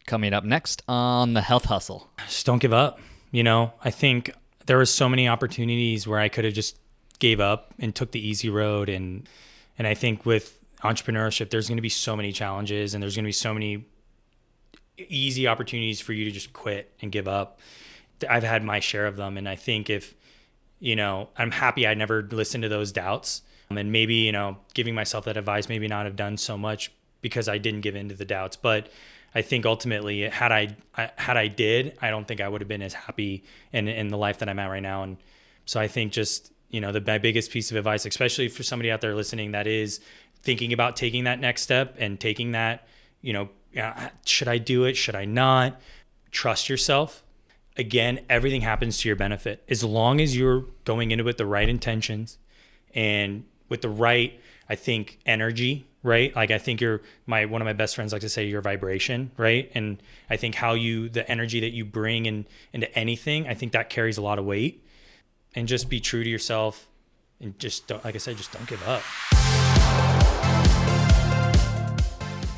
Coming up next on The Health Hustle. Just don't give up. I think there were so many opportunities where I could have just gave up and took the easy road. And I think with entrepreneurship, there's going to be so many challenges and there's going to be so many easy opportunities for you to just quit and give up. I've had my share of them. And I think if, I'm happy I never listened to those doubts, and maybe, giving myself that advice, maybe not have done so much because I didn't give in to the doubts. But I think ultimately had I did, I don't think I would have been as happy in the life that I'm at right now. And so I think just, my biggest piece of advice, especially for somebody out there listening that is thinking about taking that next step and taking that, should I do it? Should I not? Trust yourself. Again, everything happens to your benefit. As long as you're going into it with the right intentions and with the right, I think, energy, right? Like I think one of my best friends like to say your vibration, right? And I think the energy that you bring into anything, I think that carries a lot of weight. And just be true to yourself and just don't, like I said, just don't give up.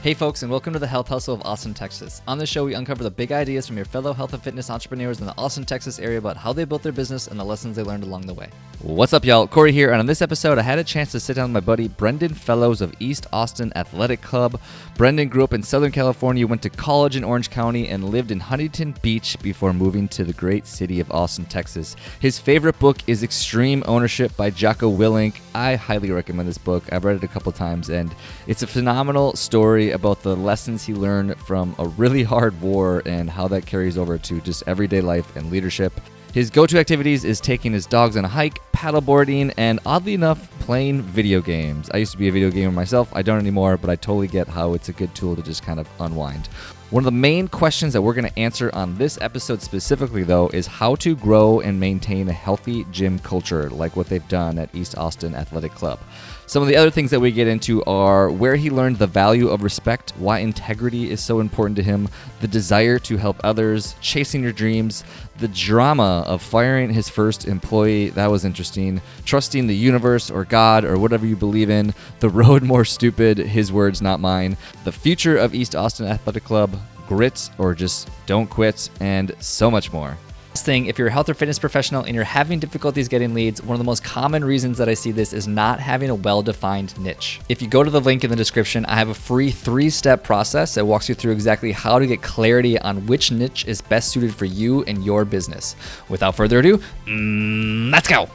Hey folks, and welcome to the Health Hustle of Austin, Texas. On this show, we uncover the big ideas from your fellow health and fitness entrepreneurs in the Austin, Texas area about how they built their business and the lessons they learned along the way. What's up, y'all? Corey here, and on this episode, I had a chance to sit down with my buddy Brendon Fellows of East Austin Athletic Club. Brendon grew up in Southern California, went to college in Orange County, and lived in Huntington Beach before moving to the great city of Austin, Texas. His favorite book is Extreme Ownership by Jocko Willink. I highly recommend this book. I've read it a couple times, and it's a phenomenal story about the lessons he learned from a really hard war and how that carries over to just everyday life and leadership. His go-to activities is taking his dogs on a hike, paddleboarding, and oddly enough, playing video games. I used to be a video gamer myself. I don't anymore, but I totally get how it's a good tool to just kind of unwind. One of the main questions that we're going to answer on this episode specifically, though, is how to grow and maintain a healthy gym culture like what they've done at East Austin Athletic Club. Some of the other things that we get into are where he learned the value of respect, why integrity is so important to him, the desire to help others, chasing your dreams, the drama of firing his first employee, that was interesting, trusting the universe or God or whatever you believe in, the road more stupid, his words, not mine, the future of East Austin Athletic Club, grit or just don't quit, and so much more. Thing, if you're a health or fitness professional and you're having difficulties getting leads, one of the most common reasons that I see this is not having a well-defined niche. If you go to the link in the description, I have a free 3-step process that walks you through exactly how to get clarity on which niche is best suited for you and your business. Without further ado, let's go.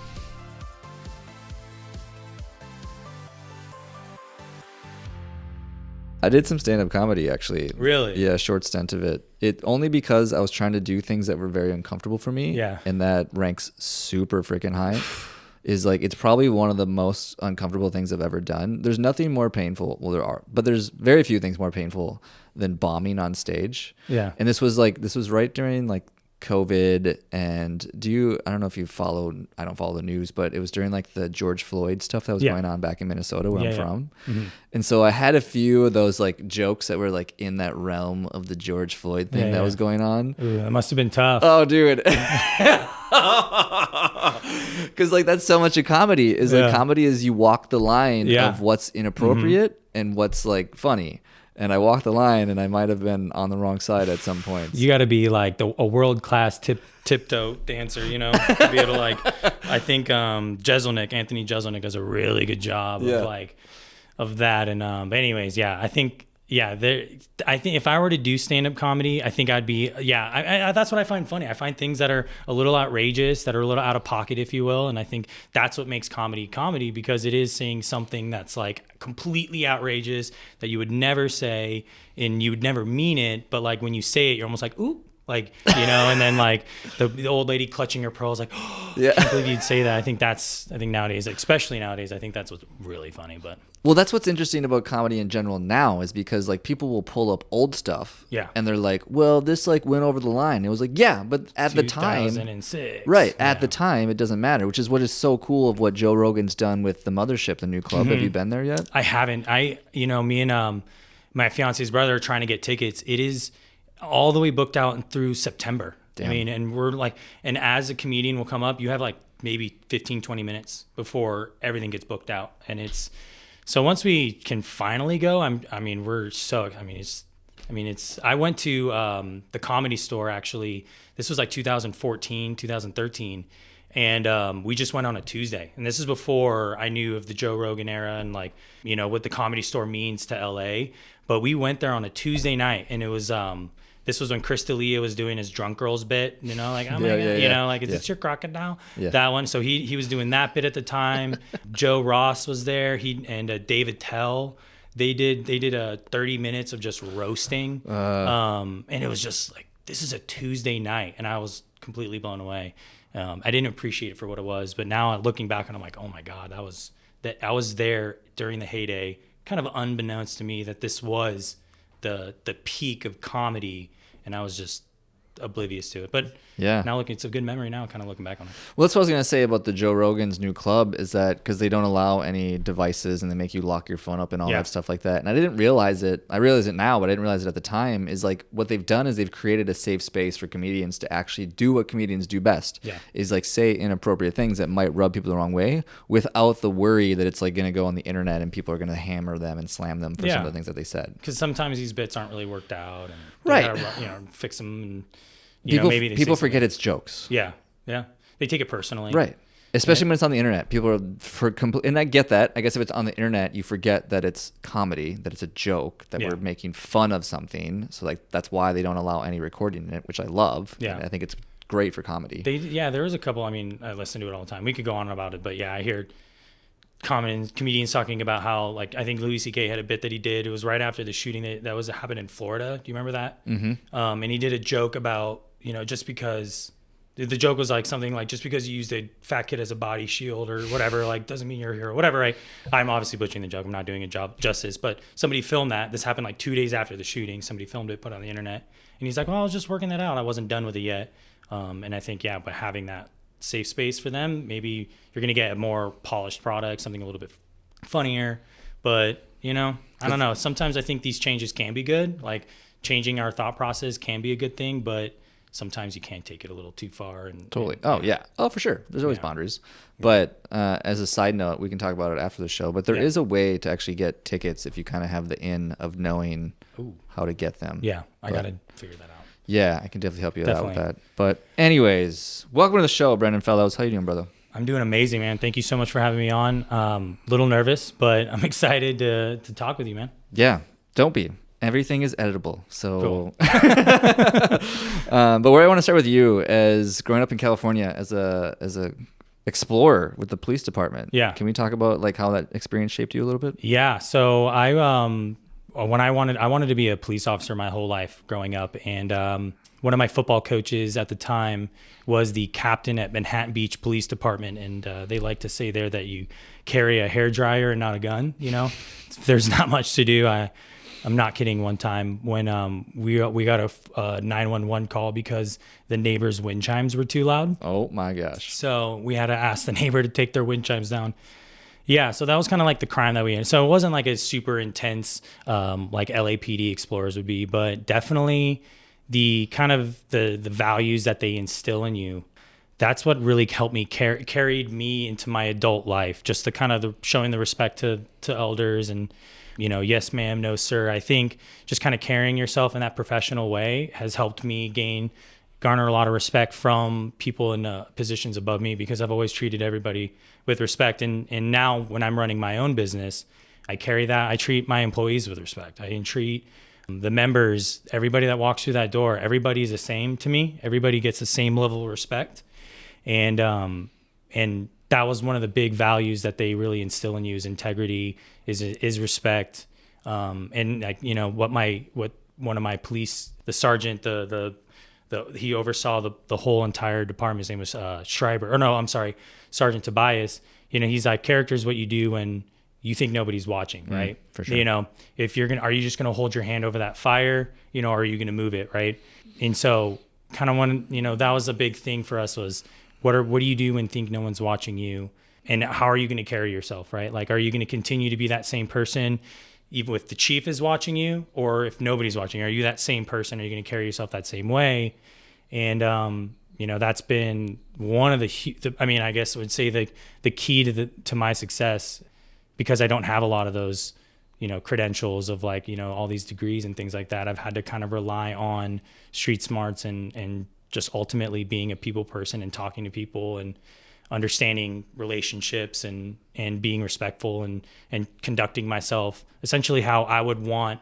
I did some stand-up comedy, actually. Really? Yeah, a short stint of it. It only because I was trying to do things that were very uncomfortable for me. Yeah. And that ranks super freaking high. Is like, it's probably one of the most uncomfortable things I've ever done. There's nothing more painful. Well, there are, but there's very few things more painful than bombing on stage. Yeah. And this was right during like COVID, and I don't know if you followed, I don't follow the news, but it was during like the George Floyd stuff that was going on back in Minnesota where I'm from. Mm-hmm. And so I had a few of those like jokes that were like in that realm of the George Floyd thing that was going on. Ooh, that must have been tough. Oh, dude. Because like that's so much of comedy is like comedy is you walk the line of what's inappropriate and what's like funny. And I walked the line, and I might have been on the wrong side at some points. You got to be like a world-class tiptoe dancer, to be able to like. I think Anthony Jeselnik does a really good job of that. And but anyways, I think if I were to do stand-up comedy, I think I'd be I that's what I find funny. I find things that are a little outrageous, that are a little out of pocket, if you will, and I think that's what makes comedy because it is saying something that's like completely outrageous that you would never say and you would never mean it, but like when you say it, you're almost like, ooh. Like, and then like the old lady clutching her pearls, like, oh, I can't believe you'd say that. I think nowadays, especially nowadays, I think that's what's really funny. But well, that's what's interesting about comedy in general now is because like people will pull up old stuff, and they're like, well, this like went over the line. It was like, but at the time, 2006, right? At the time, it doesn't matter, which is what is so cool of what Joe Rogan's done with the Mothership, the new club. Mm-hmm. Have you been there yet? I haven't. Me and my fiance's brother are trying to get tickets. It is all the way booked out and through September. Damn. I mean, and we're like, and as a comedian will come up, you have like maybe 15, 20 minutes before everything gets booked out. And so once we can finally go, it's I mean, I went to the Comedy Store, actually. This was like 2014, 2013. And we just went on a Tuesday. And this is before I knew of the Joe Rogan era and like, you know, what the Comedy Store means to LA. But we went there on a Tuesday night, and it was this was when Chris D'Elia was doing his drunk girls bit, you know, like, oh my God, you know, like, is this your crocodile? Yeah. That one. So he was doing that bit at the time. Joe Ross was there. And David Tell. They did 30 minutes of just roasting. And it was just like, this is a Tuesday night. And I was completely blown away. I didn't appreciate it for what it was, but now looking back and I'm like, oh my God, I was there during the heyday, kind of unbeknownst to me that this was the peak of comedy, and I was just oblivious to it. But now it's a good memory now, kind of looking back on it. Well, that's what I was going to say about the Joe Rogan's new club, is that because they don't allow any devices and they make you lock your phone up and all that stuff like that. And I didn't realize it. I realize it now, but I didn't realize it at the time. Is like what they've done is they've created a safe space for comedians to actually do what comedians do best. Is like say inappropriate things that might rub people the wrong way without the worry that it's like going to go on the internet and people are going to hammer them and slam them for some of the things that they said. Because sometimes these bits aren't really worked out, and right, gotta, fix them. And people forget it's jokes. Yeah. They take it personally. Right. Especially when it's on the internet. People are and I get that. I guess if it's on the internet, you forget that it's comedy, that it's a joke, that we're making fun of something. So like that's why they don't allow any recording in it, which I love. Yeah. And I think it's great for comedy. There was a couple. I mean, I listen to it all the time. We could go on about it, but I hear comedians talking about how, like, I think Louis C.K. had a bit that he did. It was right after the shooting that was happened in Florida. Do you remember that? Mm-hmm. And he did a joke about, just because the joke was like something like, just because you used a fat kid as a body shield or whatever, like, doesn't mean you're a hero, whatever. Right? I'm obviously butchering the joke. I'm not doing a job justice, but somebody filmed that. This happened like 2 days after the shooting. Somebody filmed it, put it on the internet, and he's like, well, I was just working that out. I wasn't done with it yet. And I think, by having that safe space for them, maybe you're going to get a more polished product, something a little bit funnier. But, I don't know. Sometimes I think these changes can be good. Like, changing our thought process can be a good thing, but sometimes you can't take it a little too far. Totally. Oh, for sure. There's always boundaries. But as a side note, we can talk about it after the show, but there is a way to actually get tickets if you kind of have the in of knowing how to get them. I got to figure that out. Yeah, I can definitely help you out with that. But anyways, welcome to the show, Brendon Fellows. How you doing, brother? I'm doing amazing, man. Thank you so much for having me on. Little nervous, but I'm excited to talk with you, man. Yeah, don't be. Everything is editable. So, cool. But where I want to start with you is growing up in California as a explorer with the police department. Yeah. Can we talk about like how that experience shaped you a little bit? Yeah. So I wanted to be a police officer my whole life growing up, and one of my football coaches at the time was the captain at Manhattan Beach Police Department, and they like to say there that you carry a hairdryer and not a gun. There's not much to do. I'm not kidding. One time when we got a 911 call because the neighbor's wind chimes were too loud. Oh my gosh! So we had to ask the neighbor to take their wind chimes down. Yeah, so that was kind of like the crime that we had. So it wasn't like a super intense like LAPD explorers would be, but definitely the kind of the values that they instill in you. That's what really helped me carried me into my adult life. Just the kind of showing the respect to elders and yes ma'am, no sir. I think just kind of carrying yourself in that professional way has helped me garner a lot of respect from people in positions above me, because I've always treated everybody with respect. And now when I'm running my own business, I carry that. I treat my employees with respect. I treat the members, everybody that walks through that door, everybody's the same to me. Everybody gets the same level of respect. And that was one of the big values that they really instill in you is integrity, is respect. And like, what one of my police, the sergeant, he oversaw the whole entire department. His name was Sergeant Tobias. He's like, character is what you do when you think nobody's watching, right? For sure. If are you just going to hold your hand over that fire, or are you going to move it, right? And so kind of that was a big thing for us was what do you do when think no one's watching you, and how are you going to carry yourself, right? Like, are you going to continue to be that same person even if the chief is watching you, or if nobody's watching? Are you that same person? Are you going to carry yourself that same way? And that's been one of I guess I would say the key to my success, because I don't have a lot of those credentials of like, all these degrees and things like that. I've had to kind of rely on street smarts and just ultimately being a people person and talking to people and understanding relationships and being respectful and conducting myself essentially how I would want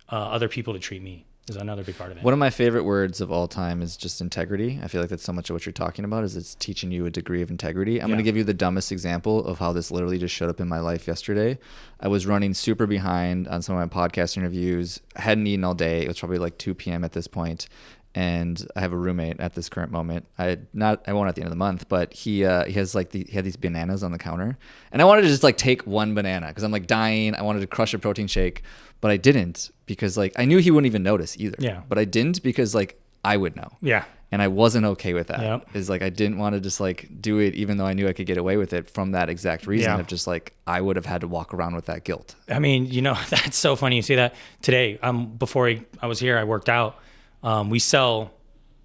other people to treat me is another big part of it. One of my favorite words of all time is just integrity. I feel like that's so much of what you're talking about is it's teaching you a degree of integrity. I'm going to give you the dumbest example of how this literally just showed up in my life yesterday. I was running super behind on some of my podcast interviews. I hadn't eaten all day. It was probably like 2 p.m. at this point. And I have a roommate at this current moment. I won't at the end of the month, but he has like he had these bananas on the counter, and I wanted to just like take one banana because I'm like dying. I wanted to crush a protein shake, but I didn't because like I knew he wouldn't even notice either. Yeah. But I didn't because like I would know. Yeah. And I wasn't okay with that. Yep. Is like I didn't want to just like do it even though I knew I could get away with it from that exact reason of just like I would have had to walk around with that guilt. I mean, that's so funny you say that. Today, before I was here, I worked out. We sell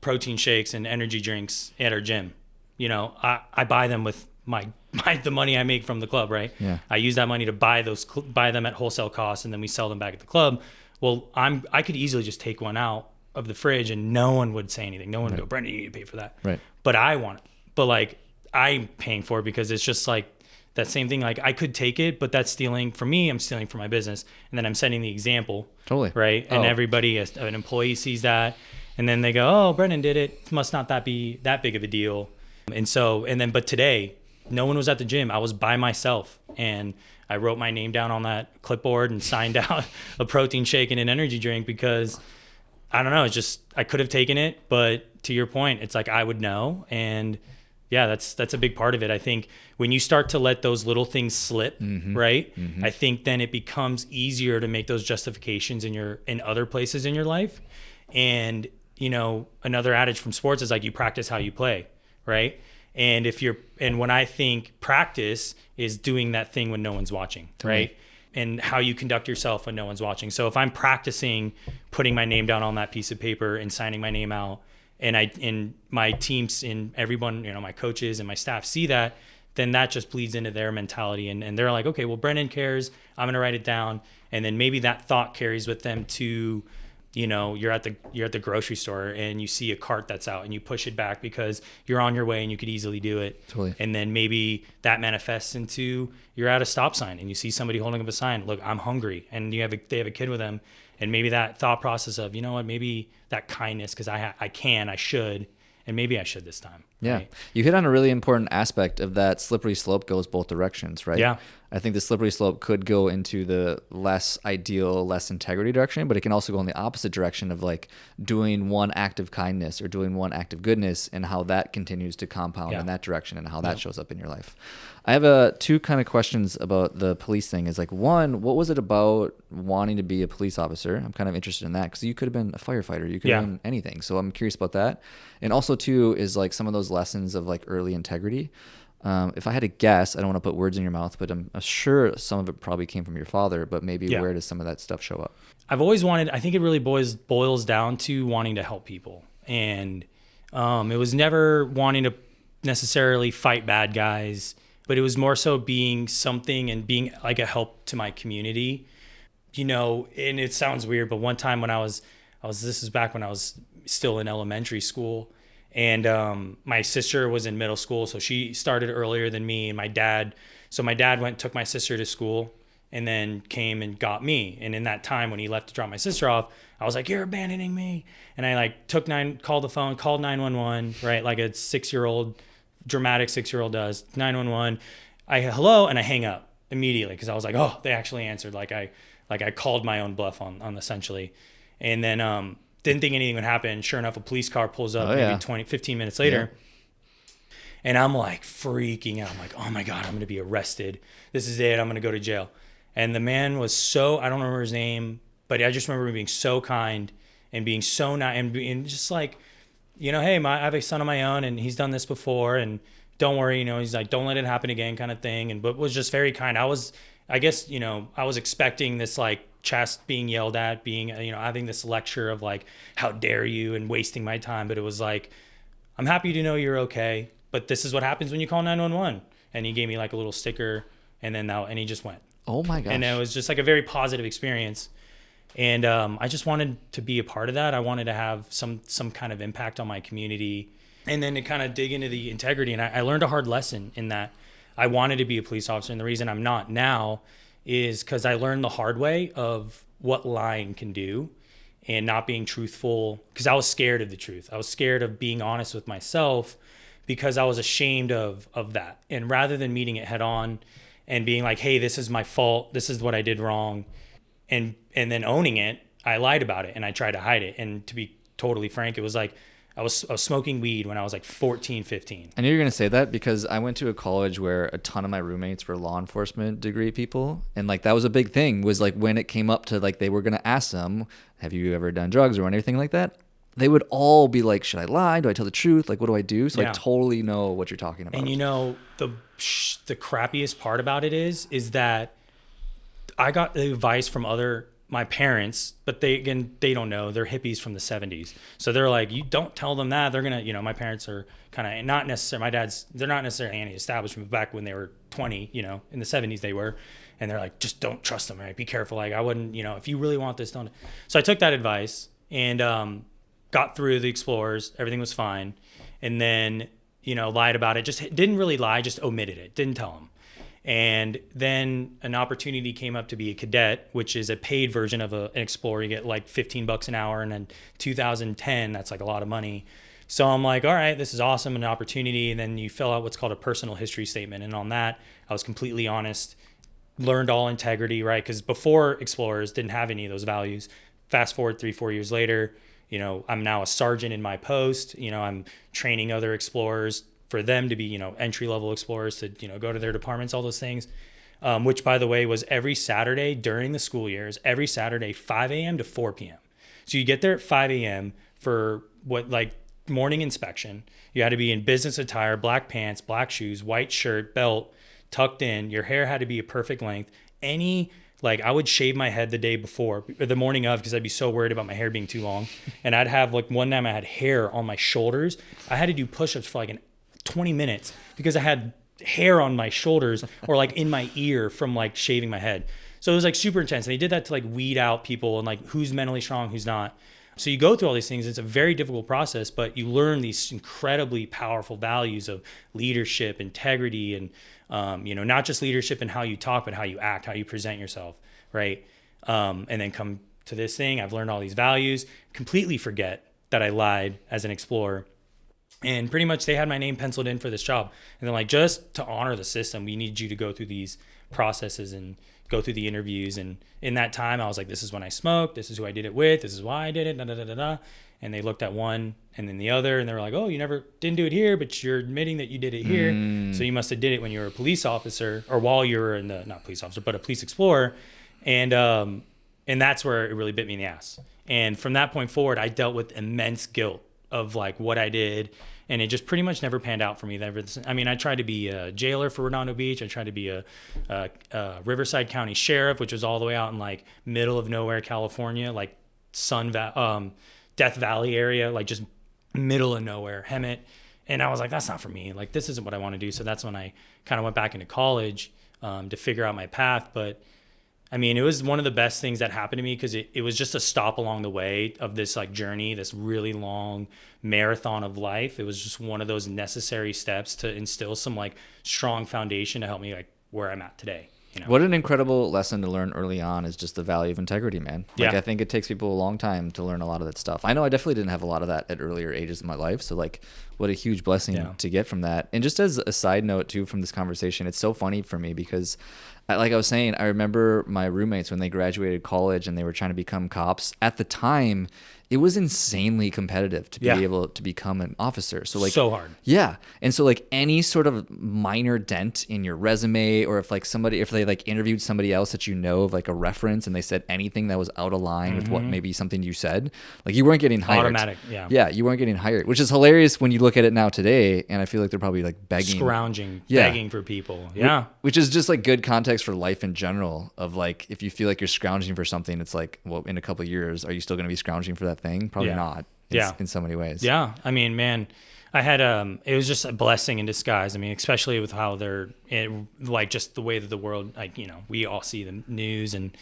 protein shakes and energy drinks at our gym. I buy them with the money I make from the club, right? Yeah. I use that money to buy them at wholesale costs, and then we sell them back at the club. Well, I could easily just take one out of the fridge and no one would say anything. No one would go, Brendon, you need to pay for that. Right. But I want it. But like I'm paying for it because it's just like that same thing. Like I could take it, but that's stealing from me. I'm stealing from my business. And then I'm setting the example. Totally. Right. And everybody, an employee sees that. And then they go, oh, Brendon did it. It must not be that big of a deal. But today, no one was at the gym. I was by myself. And I wrote my name down on that clipboard and signed out a protein shake and an energy drink because, I don't know, it's just, I could have taken it. But to your point, it's like I would know. And yeah, that's a big part of it. I think when you start to let those little things slip, right? I think then it becomes easier to make those justifications in other places in your life. And another adage from sports is like you practice how you play, right? And when I think practice is doing that thing when no one's watching, right? And how you conduct yourself when no one's watching. So if I'm practicing putting my name down on that piece of paper and signing my name out, and my teams and everyone, my coaches and my staff see that, then that just bleeds into their mentality. And they're like, okay, well, Brendon cares. I'm going to write it down. And then maybe that thought carries with them to, you're at the grocery store and you see a cart that's out and you push it back because you're on your way and you could easily do it. Totally. And then maybe that manifests into you're at a stop sign and you see somebody holding up a sign, look, I'm hungry, and they have a kid with them, and maybe that thought process of, maybe that kindness because I should, and maybe I should this time. Yeah. Right? You hit on a really important aspect of that slippery slope goes both directions, right? Yeah. I think the slippery slope could go into the less ideal, less integrity direction, but it can also go in the opposite direction of like doing one act of kindness or doing one act of goodness and how that continues to compound in that direction and how that shows up in your life. I have two kind of questions about the police thing. Is like, one, what was it about wanting to be a police officer? I'm kind of interested in that because you could have been a firefighter. You could have been anything. So I'm curious about that. And also two is like some of those lessons of like early integrity. If I had to guess, I don't want to put words in your mouth, but I'm sure some of it probably came from your father, but maybe where does some of that stuff show up? I've always wanted, I think it really boils down to wanting to help people. And it was never wanting to necessarily fight bad guys, but it was more so being something and being like a help to my community. And it sounds weird, but one time when this is back when I was still in elementary school, and my sister was in middle school, so she started earlier than me. And my dad took my sister to school and then came and got me. And in that time when he left to drop my sister off, I was like, you're abandoning me. And I like called the phone, called 911, right? Like a dramatic 6-year-old does. 911, hello, and I hang up immediately because I was like, oh, they actually answered. Like I called my own bluff on essentially. And then didn't think anything would happen. Sure enough, a police car pulls up maybe 15 minutes later. Yeah. And I'm like freaking out. I'm like, oh my God, I'm going to be arrested. This is it. I'm going to go to jail. And the man was I don't remember his name, but I just remember him being so kind and being so nice and being just like, hey, I have a son of my own and he's done this before and don't worry, he's like, don't let it happen again kind of thing. But was just very kind. I was expecting this like chest being yelled at, being, having this lecture of like, how dare you, and wasting my time. But it was like, I'm happy to know you're okay, but this is what happens when you call 911. And he gave me like a little sticker and he just went. Oh my gosh. And it was just like a very positive experience. And I just wanted to be a part of that. I wanted to have some kind of impact on my community, and then to kind of dig into the integrity. And I learned a hard lesson in that I wanted to be a police officer. And the reason I'm not now is because I learned the hard way of what lying can do and not being truthful, because I was scared of the truth. I was scared of being honest with myself because I was ashamed of that. And rather than meeting it head on and being like, hey, this is my fault, this is what I did wrong, and then owning it, I lied about it and I tried to hide it. And to be totally frank, it was like I was smoking weed when I was like 14, 15. I knew you were going to say that because I went to a college where a ton of my roommates were law enforcement degree people. And like, that was a big thing, was like when it came up to like, they were going to ask them, have you ever done drugs or anything like that? They would all be like, should I lie? Do I tell the truth? Like, what do I do? So I totally know what you're talking about. And you know, the crappiest part about it is that I got the advice from my parents, but they don't know. They're hippies from the 70s. So they're like, you don't tell them that. They're going to, you know, my parents are kind of not necessarily, they're not necessarily anti-establishment. Back when they were 20, you know, in the 70s they were. And they're like, just don't trust them, right? Be careful. Like, I wouldn't, you know, if you really want this, don't. So I took that advice and got through the Explorers. Everything was fine. And then, you know, lied about it. Just didn't really lie, just omitted it. Didn't tell them. And then an opportunity came up to be a cadet, which is a paid version of an Explorer. You get like $15 an hour. And then 2010, that's like a lot of money. So I'm like, all right, this is awesome, an opportunity. And then you fill out what's called a personal history statement. And on that, I was completely honest, learned all integrity, right? Because before Explorers didn't have any of those values. Fast forward 3-4 years later, you know, I'm now a sergeant in my post. You know, I'm training other Explorers for them to be, you know, entry-level Explorers to, you know, go to their departments, all those things, which, by the way, was every Saturday during the school years, every Saturday, 5 a.m. to 4 p.m. So you get there at 5 a.m. for what, like, morning inspection. You had to be in business attire, black pants, black shoes, white shirt, belt, tucked in. Your hair had to be a perfect length. Like, I would shave my head the day before, or the morning of, because I'd be so worried about my hair being too long. And I'd have, like, one time I had hair on my shoulders. I had to do push-ups for, like, 20 minutes because I had hair on my shoulders or, like, in my ear from, like, shaving my head. So it was, like, super intense. And they did that to, like, weed out people and, like, who's mentally strong, who's not. So you go through all these things. It's a very difficult process, but you learn these incredibly powerful values of leadership, integrity, and, you know, not just leadership in how you talk, but how you act, how you present yourself, right? And then come to this thing. I've learned all these values, completely forget that I lied as an Explorer. And pretty much they had my name penciled in for this job. And they're like, just to honor the system, we need you to go through these processes and go through the interviews. And in that time, I was like, this is when I smoked. This is who I did it with. This is why I did it. Da, da, da, da, da. And they looked at one and then the other. And they were like, oh, you never didn't do it here, but you're admitting that you did it here. So you must have did it when you were a police officer, or while you were in the, not police officer, but a police explorer. And that's where it really bit me in the ass. And from that point forward, I dealt with immense guilt of, like, what I did. And it just pretty much never panned out for me. I mean, I tried to be a jailer for Redondo Beach. I tried to be a Riverside County sheriff, which was all the way out in, like, middle of nowhere, California, like Death Valley area, like just middle of nowhere, Hemet. And I was like, that's not for me. Like, this isn't what I want to do. So that's when I kind of went back into college to figure out my path. But I mean, it was one of the best things that happened to me because it was just a stop along the way of this, like, journey, this really long marathon of life. It was just one of those necessary steps to instill some, like, strong foundation to help me, like, where I'm at today. You know? What an incredible lesson to learn early on is just the value of integrity, man. Like, yeah. I think it takes people a long time to learn a lot of that stuff. I know I definitely didn't have a lot of that at earlier ages in my life. So, like, what a huge blessing to get from that. And just as a side note, too, from this conversation, it's so funny for me because, like I was saying, I remember my roommates when they graduated college and they were trying to become cops. At the time, it was insanely competitive to be able to become an officer. So, like, so hard. Yeah. And so, like, any sort of minor dent in your resume, or if they like interviewed somebody else that you know of, like, a reference, and they said anything that was out of line with what maybe something you said, like, you weren't getting hired. Automatic. Yeah. Yeah. You weren't getting hired, which is hilarious when you look at it now today. And I feel like they're probably, like, begging. Scrounging. Begging for people. Yeah. Which is just, like, good context for life in general of, like, if you feel like you're scrounging for something, it's like, well, in a couple of years, are you still going to be scrounging for that thing? Probably not. In so many ways. Yeah. I mean, man, I had it was just a blessing in disguise. I mean, especially with how like just the way that the world, like, you know, we all see the news, and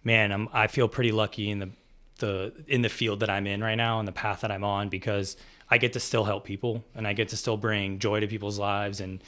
man, I feel pretty lucky in the field that I'm in right now and the path that I'm on, because I get to still help people, and I get to still bring joy to people's lives and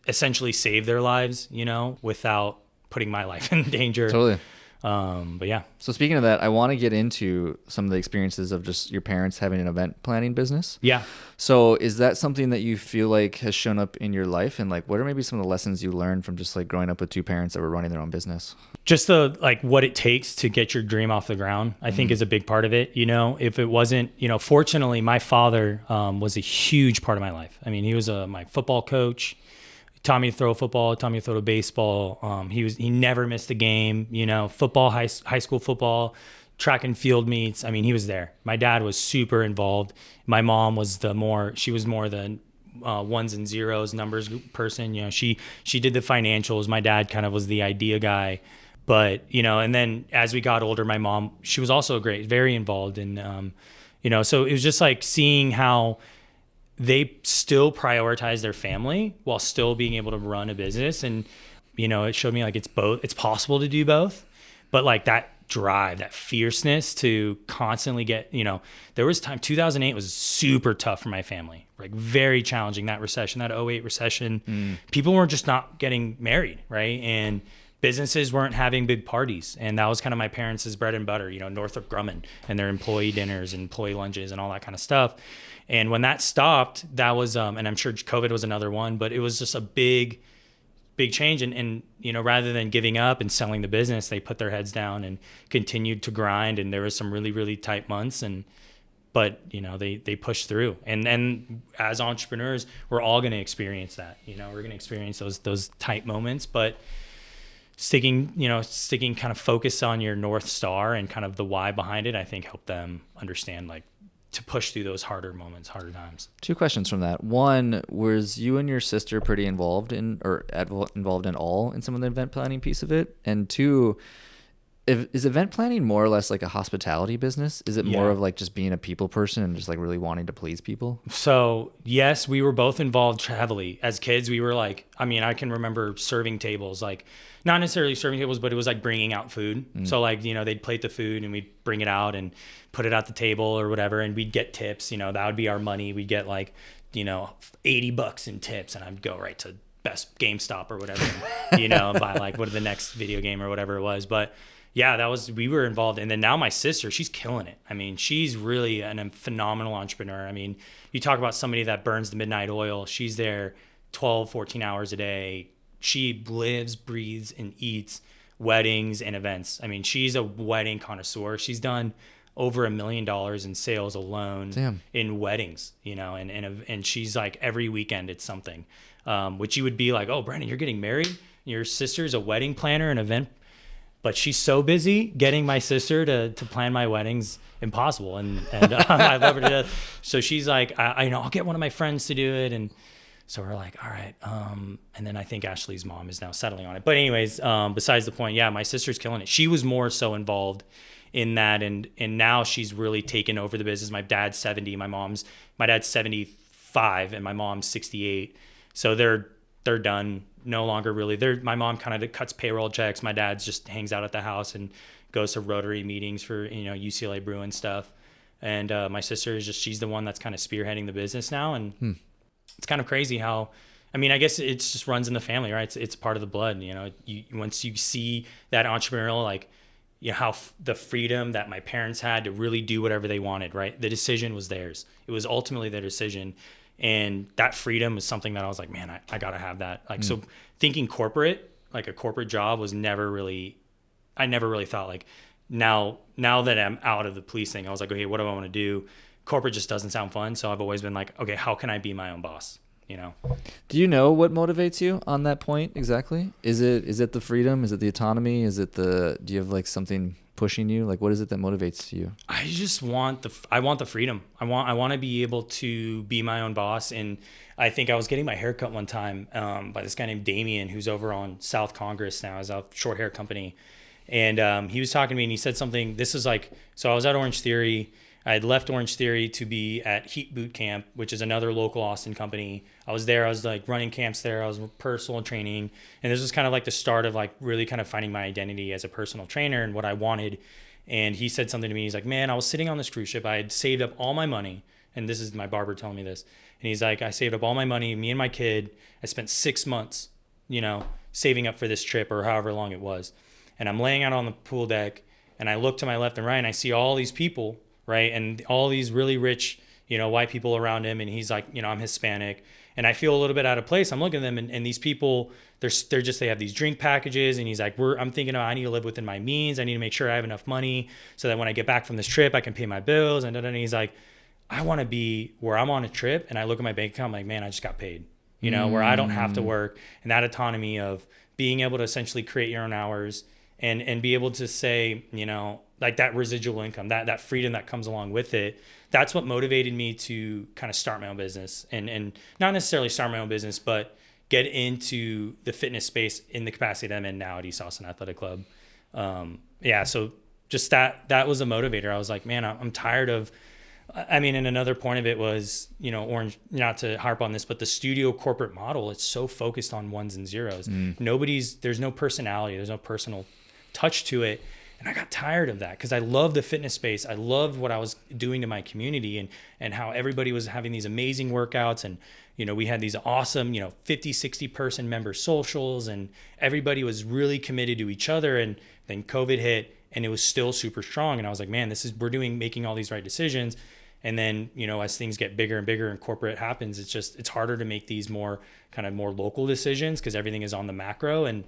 essentially save their lives, you know, without putting my life in danger. Totally. But yeah. So speaking of that, I want to get into some of the experiences of just your parents having an event planning business. Yeah. So is that something that you feel like has shown up in your life? And like, what are maybe some of the lessons you learned from just like growing up with two parents that were running their own business? Just what it takes to get your dream off the ground, I think is a big part of it. You know, if it wasn't, you know, fortunately my father was a huge part of my life. I mean, he was my football coach. Taught me to throw a football, taught me to throw a baseball. He never missed a game, you know, football, high school football, track and field meets. I mean, he was there. My dad was super involved. My mom was she was more the ones and zeros numbers person. You know, she did the financials. My dad kind of was the idea guy. But, you know, and then as we got older, my mom, she was also very involved. And, you know, so it was just like seeing how they still prioritize their family while still being able to run a business. And, you know, it showed me like it's possible to do both, but like that drive, that fierceness to constantly get, you know, there was time, 2008 was super tough for my family, like very challenging. That recession, that '08 recession, people were just not getting married. Right. And businesses weren't having big parties. And that was kind of my parents' bread and butter, you know, Northrop Grumman and their employee dinners and employee lunches and all that kind of stuff. And when that stopped, that was, and I'm sure COVID was another one, but it was just a big change. And, you know, rather than giving up and selling the business, they put their heads down and continued to grind. And there was some really, really tight months. But, you know, they pushed through. And then as entrepreneurs, we're all going to experience that. You know, we're going to experience those tight moments, but sticking kind of focus on your North Star and kind of the why behind it, I think helped them understand, like, to push through those harder moments, harder times. Two questions from that. One, was you and your sister pretty involved in all in some of the event planning piece of it? And two, is event planning more or less like a hospitality business? Is it more of like just being a people person and just like really wanting to please people? So yes, we were both involved heavily. As kids, we were like, I mean, I can remember serving tables, like not necessarily serving tables, but it was like bringing out food. So like, you know, they'd plate the food and we'd bring it out and put it at the table or whatever. And we'd get tips, you know, that would be our money. We'd get like, you know, $80 in tips, and I'd go right to Best GameStop or whatever, and, you know, and buy like the next video game or whatever it was. But yeah, we were involved. And then now my sister, she's killing it. I mean, she's really a phenomenal entrepreneur. I mean, you talk about somebody that burns the midnight oil. She's there 12, 14 hours a day. She lives, breathes, and eats weddings and events. I mean, she's a wedding connoisseur. She's done over $1 million in sales alone in weddings, you know, and she's like every weekend it's something, which you would be like, oh, Brendon, you're getting married. Your sister's a wedding planner and event. But she's so busy getting my sister to plan my weddings, impossible. And I love her to death. So she's like, I know, I'll get one of my friends to do it. And so we're like, all right. And then I think Ashley's mom is now settling on it. But anyways, besides the point, yeah, my sister's killing it. She was more so involved in that. And now she's really taken over the business. My dad's 70, my dad's 75 and my mom's 68. So they're done. No longer really. My mom kind of cuts payroll checks. My dad just hangs out at the house and goes to Rotary meetings for, you know, UCLA Bruin stuff. And my sister she's the one that's kind of spearheading the business now. And it's kind of crazy how, I mean, I guess it just runs in the family, right? It's part of the blood. You know, once you see that entrepreneurial, like, you know, how the freedom that my parents had to really do whatever they wanted, right? The decision was theirs. It was ultimately their decision. And that freedom is something that I was like, man, I got to have that. Like, so thinking corporate, like a corporate job I never really thought like now that I'm out of the police thing, I was like, okay, what do I want to do? Corporate just doesn't sound fun. So I've always been like, okay, how can I be my own boss? You know? Do you know what motivates you on that point exactly? Is it the freedom? Is it the autonomy? Do you have like something pushing you? Like, what is it that motivates you? I just want the freedom. I want to be able to be my own boss. And I think I was getting my hair cut one time by this guy named Damien, who's over on South Congress now, as a short hair company. And he was talking to me and he said something. This is like, so I was at Orange Theory. I had left Orange Theory to be at Heat Boot Camp, which is another local Austin company. I was there. I was like running camps there. I was personal training. And this was kind of like the start of like really kind of finding my identity as a personal trainer and what I wanted. And he said something to me. He's like, man, I was sitting on this cruise ship. I had saved up all my money. And this is my barber telling me this. And he's like, I saved up all my money, me and my kid. I spent 6 months, saving up for this trip or however long it was. And I'm laying out on the pool deck and I look to my left and right and I see all these people, right? And all these really rich, white people around him. And he's like, I'm Hispanic. And I feel a little bit out of place. I'm looking at them and these people, they have these drink packages. And he's like, I'm thinking, I need to live within my means. I need to make sure I have enough money so that when I get back from this trip, I can pay my bills. And he's like, I want to be where I'm on a trip. And I look at my bank account, I'm like, man, I just got paid, where I don't have to work. And that autonomy of being able to essentially create your own hours and be able to say, like that residual income, that freedom that comes along with it. That's what motivated me to kind of start my own business and not necessarily start my own business, but get into the fitness space in the capacity that I'm in now at East Austin Athletic Club. So just that was a motivator. I was like, man, I'm tired of, and another point of it was, Orange, not to harp on this, but the studio corporate model, it's so focused on ones and zeros. There's no personality, there's no personal touch to it. And I got tired of that because I love the fitness space. I loved what I was doing to my community and how everybody was having these amazing workouts. And, we had these awesome, 50, 60 person member socials and everybody was really committed to each other. And then COVID hit and it was still super strong. And I was like, man, we're making all these right decisions. And then, as things get bigger and bigger and corporate happens, it's harder to make these more local decisions because everything is on the macro. And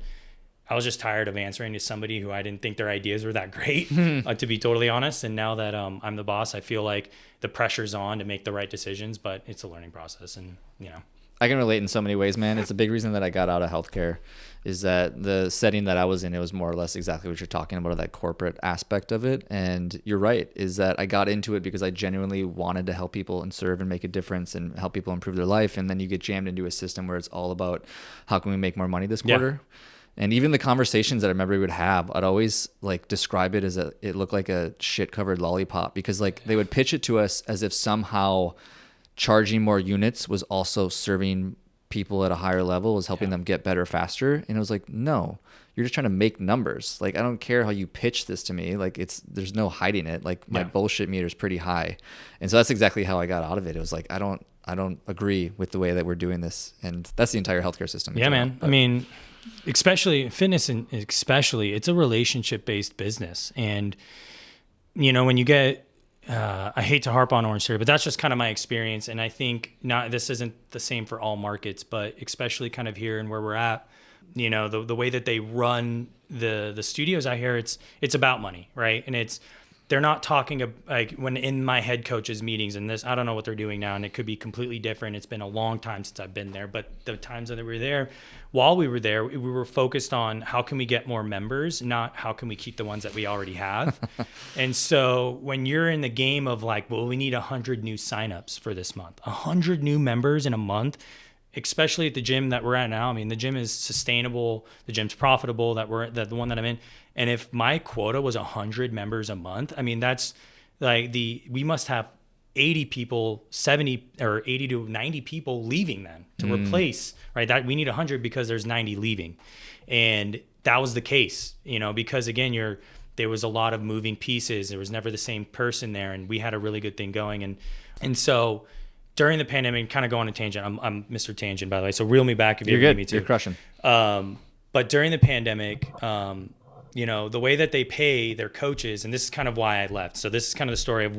I was just tired of answering to somebody who I didn't think their ideas were that great, to be totally honest. And now that I'm the boss, I feel like the pressure's on to make the right decisions, but it's a learning process. And, I can relate in so many ways, man. It's a big reason that I got out of healthcare is that the setting that I was in, it was more or less exactly what you're talking about, that corporate aspect of it. And you're right, is that I got into it because I genuinely wanted to help people and serve and make a difference and help people improve their life. And then you get jammed into a system where it's all about how can we make more money this quarter? Yeah. And even the conversations that I remember we would have, I'd always like describe it as it looked like a shit covered lollipop because like they would pitch it to us as if somehow charging more units was also serving people at a higher level, was helping them get better faster. And it was like, no, you're just trying to make numbers. Like, I don't care how you pitch this to me. Like there's no hiding it. Like my bullshit meter is pretty high. And so that's exactly how I got out of it. It was like, I don't agree with the way that we're doing this. And that's the entire healthcare system. Yeah, man. But, especially fitness and especially it's a relationship based business. And, when you get, I hate to harp on Orange Theory, but that's just kind of my experience. And I think this isn't the same for all markets, but especially kind of here and where we're at, the way that they run the studios out here, it's about money, right? And they're not talking like when in my head coaches meetings and this, I don't know what they're doing now and it could be completely different. It's been a long time since I've been there, but the times that we were there, while we were there, we were focused on how can we get more members, not how can we keep the ones that we already have. And so when you're in the game of like, well, we need 100 new signups for this month, 100 new members in a month, especially at the gym that we're at now. The gym is sustainable. The gym's profitable the one that I'm in. And if my quota was 100 members a month, that's like we must have 80 people, 70 or 80 to 90 people leaving then to replace, right? That we need 100 because there's 90 leaving. And that was the case, because again, there was a lot of moving pieces. There was never the same person there. And we had a really good thing going. And so during the pandemic, kind of go on a tangent. I'm Mr. Tangent, by the way. So reel me back if you need me to. You're crushing. But during the pandemic, the way that they pay their coaches, and this is kind of why I left. So this is kind of the story of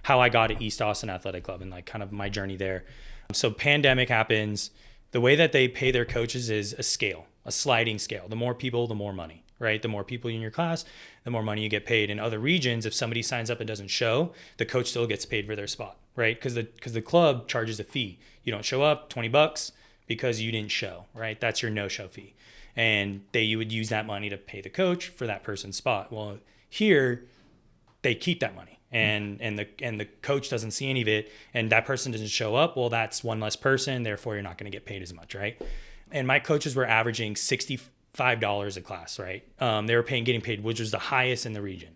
how I got to East Austin Athletic Club and like kind of my journey there. So pandemic happens. The way that they pay their coaches is a sliding scale. The more people, the more money, right? The more people in your class, the more money you get paid. In other regions, if somebody signs up and doesn't show, the coach still gets paid for their spot, right? Because the club charges a fee. You don't show up, $20 because you didn't show, right? That's your no-show fee. And you would use that money to pay the coach for that person's spot. Well, here they keep that money and the coach doesn't see any of it and that person doesn't show up. Well, that's one less person. Therefore, you're not going to get paid as much, right? And my coaches were averaging $65 a class, right? They were getting paid, which was the highest in the region.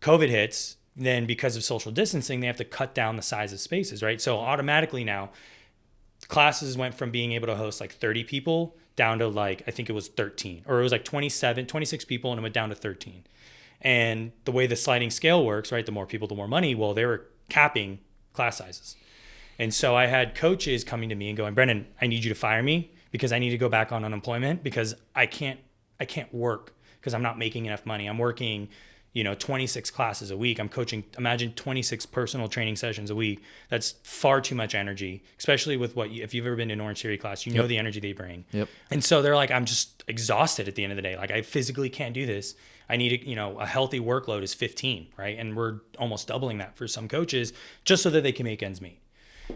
COVID hits. then because of social distancing, they have to cut down the size of spaces, right? So automatically now classes went from being able to host like 30 people down to like, I think it was 13, or it was like 26 people, and it went down to 13. And the way the sliding scale works, right? The more people, the more money. Well, they were capping class sizes. And so I had coaches coming to me and going, Brendon, I need you to fire me because I need to go back on unemployment because I can't work because I'm not making enough money. I'm working, 26 classes a week. I'm coaching, imagine 26 personal training sessions a week. That's far too much energy, especially with if you've ever been to an Orange Theory class, you know the energy they bring. Yep. And so they're like, I'm just exhausted at the end of the day. Like I physically can't do this. I need a healthy workload is 15, right? And we're almost doubling that for some coaches just so that they can make ends meet.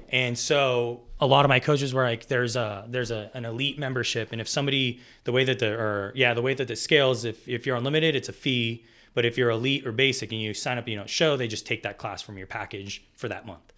And so a lot of my coaches were like, there's an elite membership. And if somebody, the way that the scales, if you're unlimited, it's a fee. But if you're elite or basic and you sign up, you don't show, they just take that class from your package for that month.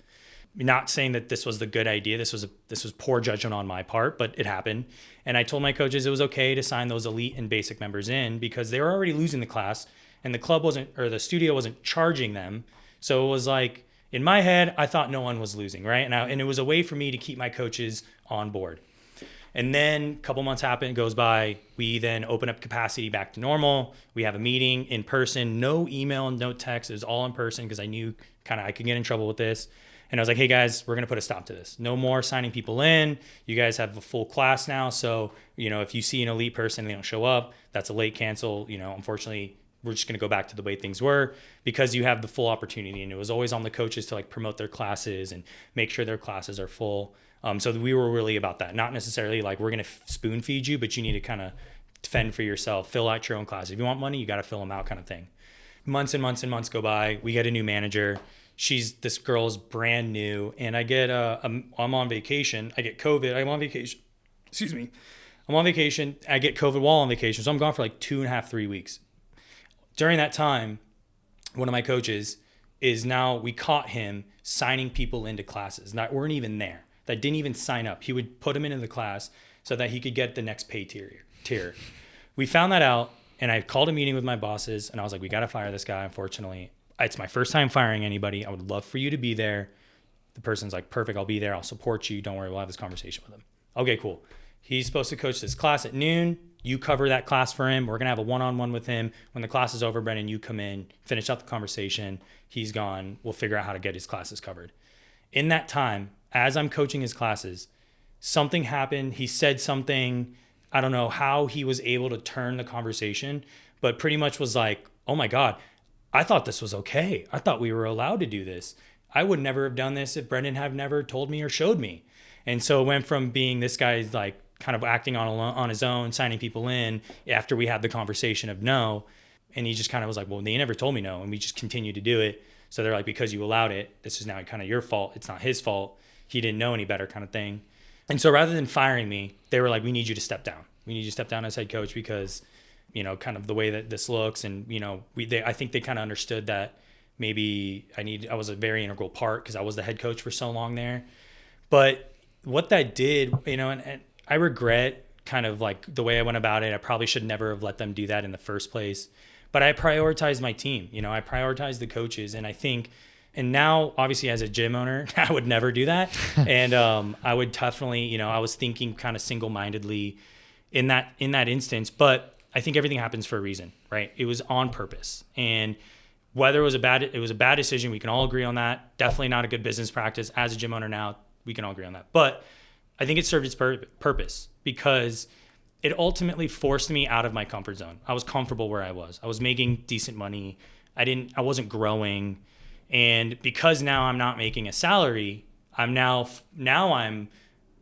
Not saying that this was the good idea. This was poor judgment on my part, but it happened. And I told my coaches it was okay to sign those elite and basic members in because they were already losing the class and the studio wasn't charging them. So it was like, in my head, I thought no one was losing, right? And it was a way for me to keep my coaches on board. And then a couple months goes by. We then open up capacity back to normal. We have a meeting in person, no email, no text. It was all in person because I knew I could get in trouble with this. And I was like, hey guys, we're going to put a stop to this. No more signing people in. You guys have a full class now. So, if you see an elite person and they don't show up, that's a late cancel. Unfortunately, we're just going to go back to the way things were because you have the full opportunity. And it was always on the coaches to promote their classes and make sure their classes are full. So we were really about that. Not necessarily like we're going to spoon feed you, but you need to kind of fend for yourself, fill out your own class. If you want money, you got to fill them out kind of thing. Months and months and months go by. We get a new manager. This girl's brand new. And I get, I'm on vacation. I get COVID. I'm on vacation. Excuse me. I'm on vacation. I get COVID while on vacation. So I'm gone for 2.5, 3 weeks. During that time, one of my coaches we caught him signing people into classes that weren't even there, that didn't even sign up. He would put them into the class so that he could get the next pay tier. We found that out, and I called a meeting with my bosses, and I was like, we got to fire this guy, unfortunately. It's my first time firing anybody. I would love for you to be there. The person's like, perfect, I'll be there. I'll support you. Don't worry, we'll have this conversation with him. Okay, cool. He's supposed to coach this class at noon. You cover that class for him. We're going to have a one-on-one with him. When the class is over, Brendon, you come in, finish out the conversation. He's gone. We'll figure out how to get his classes covered. In that time, as I'm coaching his classes, something happened. He said something. I don't know how he was able to turn the conversation, but pretty much was like, oh my God, I thought this was okay. I thought we were allowed to do this. I would never have done this if Brendon had never told me or showed me. And so it went from being this guy's kind of acting on his own, signing people in after we had the conversation of no. And he just kind of was like, well, they never told me no. And we just continued to do it. So they're like, because you allowed it, this is now kind of your fault. It's not his fault. He didn't know any better kind of thing. And so rather than firing me, they were like, we need you to step down. We need you to step down as head coach because, kind of the way that this looks. And, I think they kind of understood that maybe I was a very integral part because I was the head coach for so long there. But what that did, and I regret kind of the way I went about it. I probably should never have let them do that in the first place. But I prioritized my team. I prioritized the coaches. And I think, and now obviously as a gym owner, I would never do that. And I would definitely, I was thinking kind of single-mindedly in that instance. But I think everything happens for a reason, right? It was on purpose. And whether it was a bad decision, we can all agree on that. Definitely not a good business practice. As a gym owner now, we can all agree on that. But I think it served its purpose because it ultimately forced me out of my comfort zone. I was comfortable where I was. I was making decent money. I wasn't growing. And because now I'm not making a salary, I'm on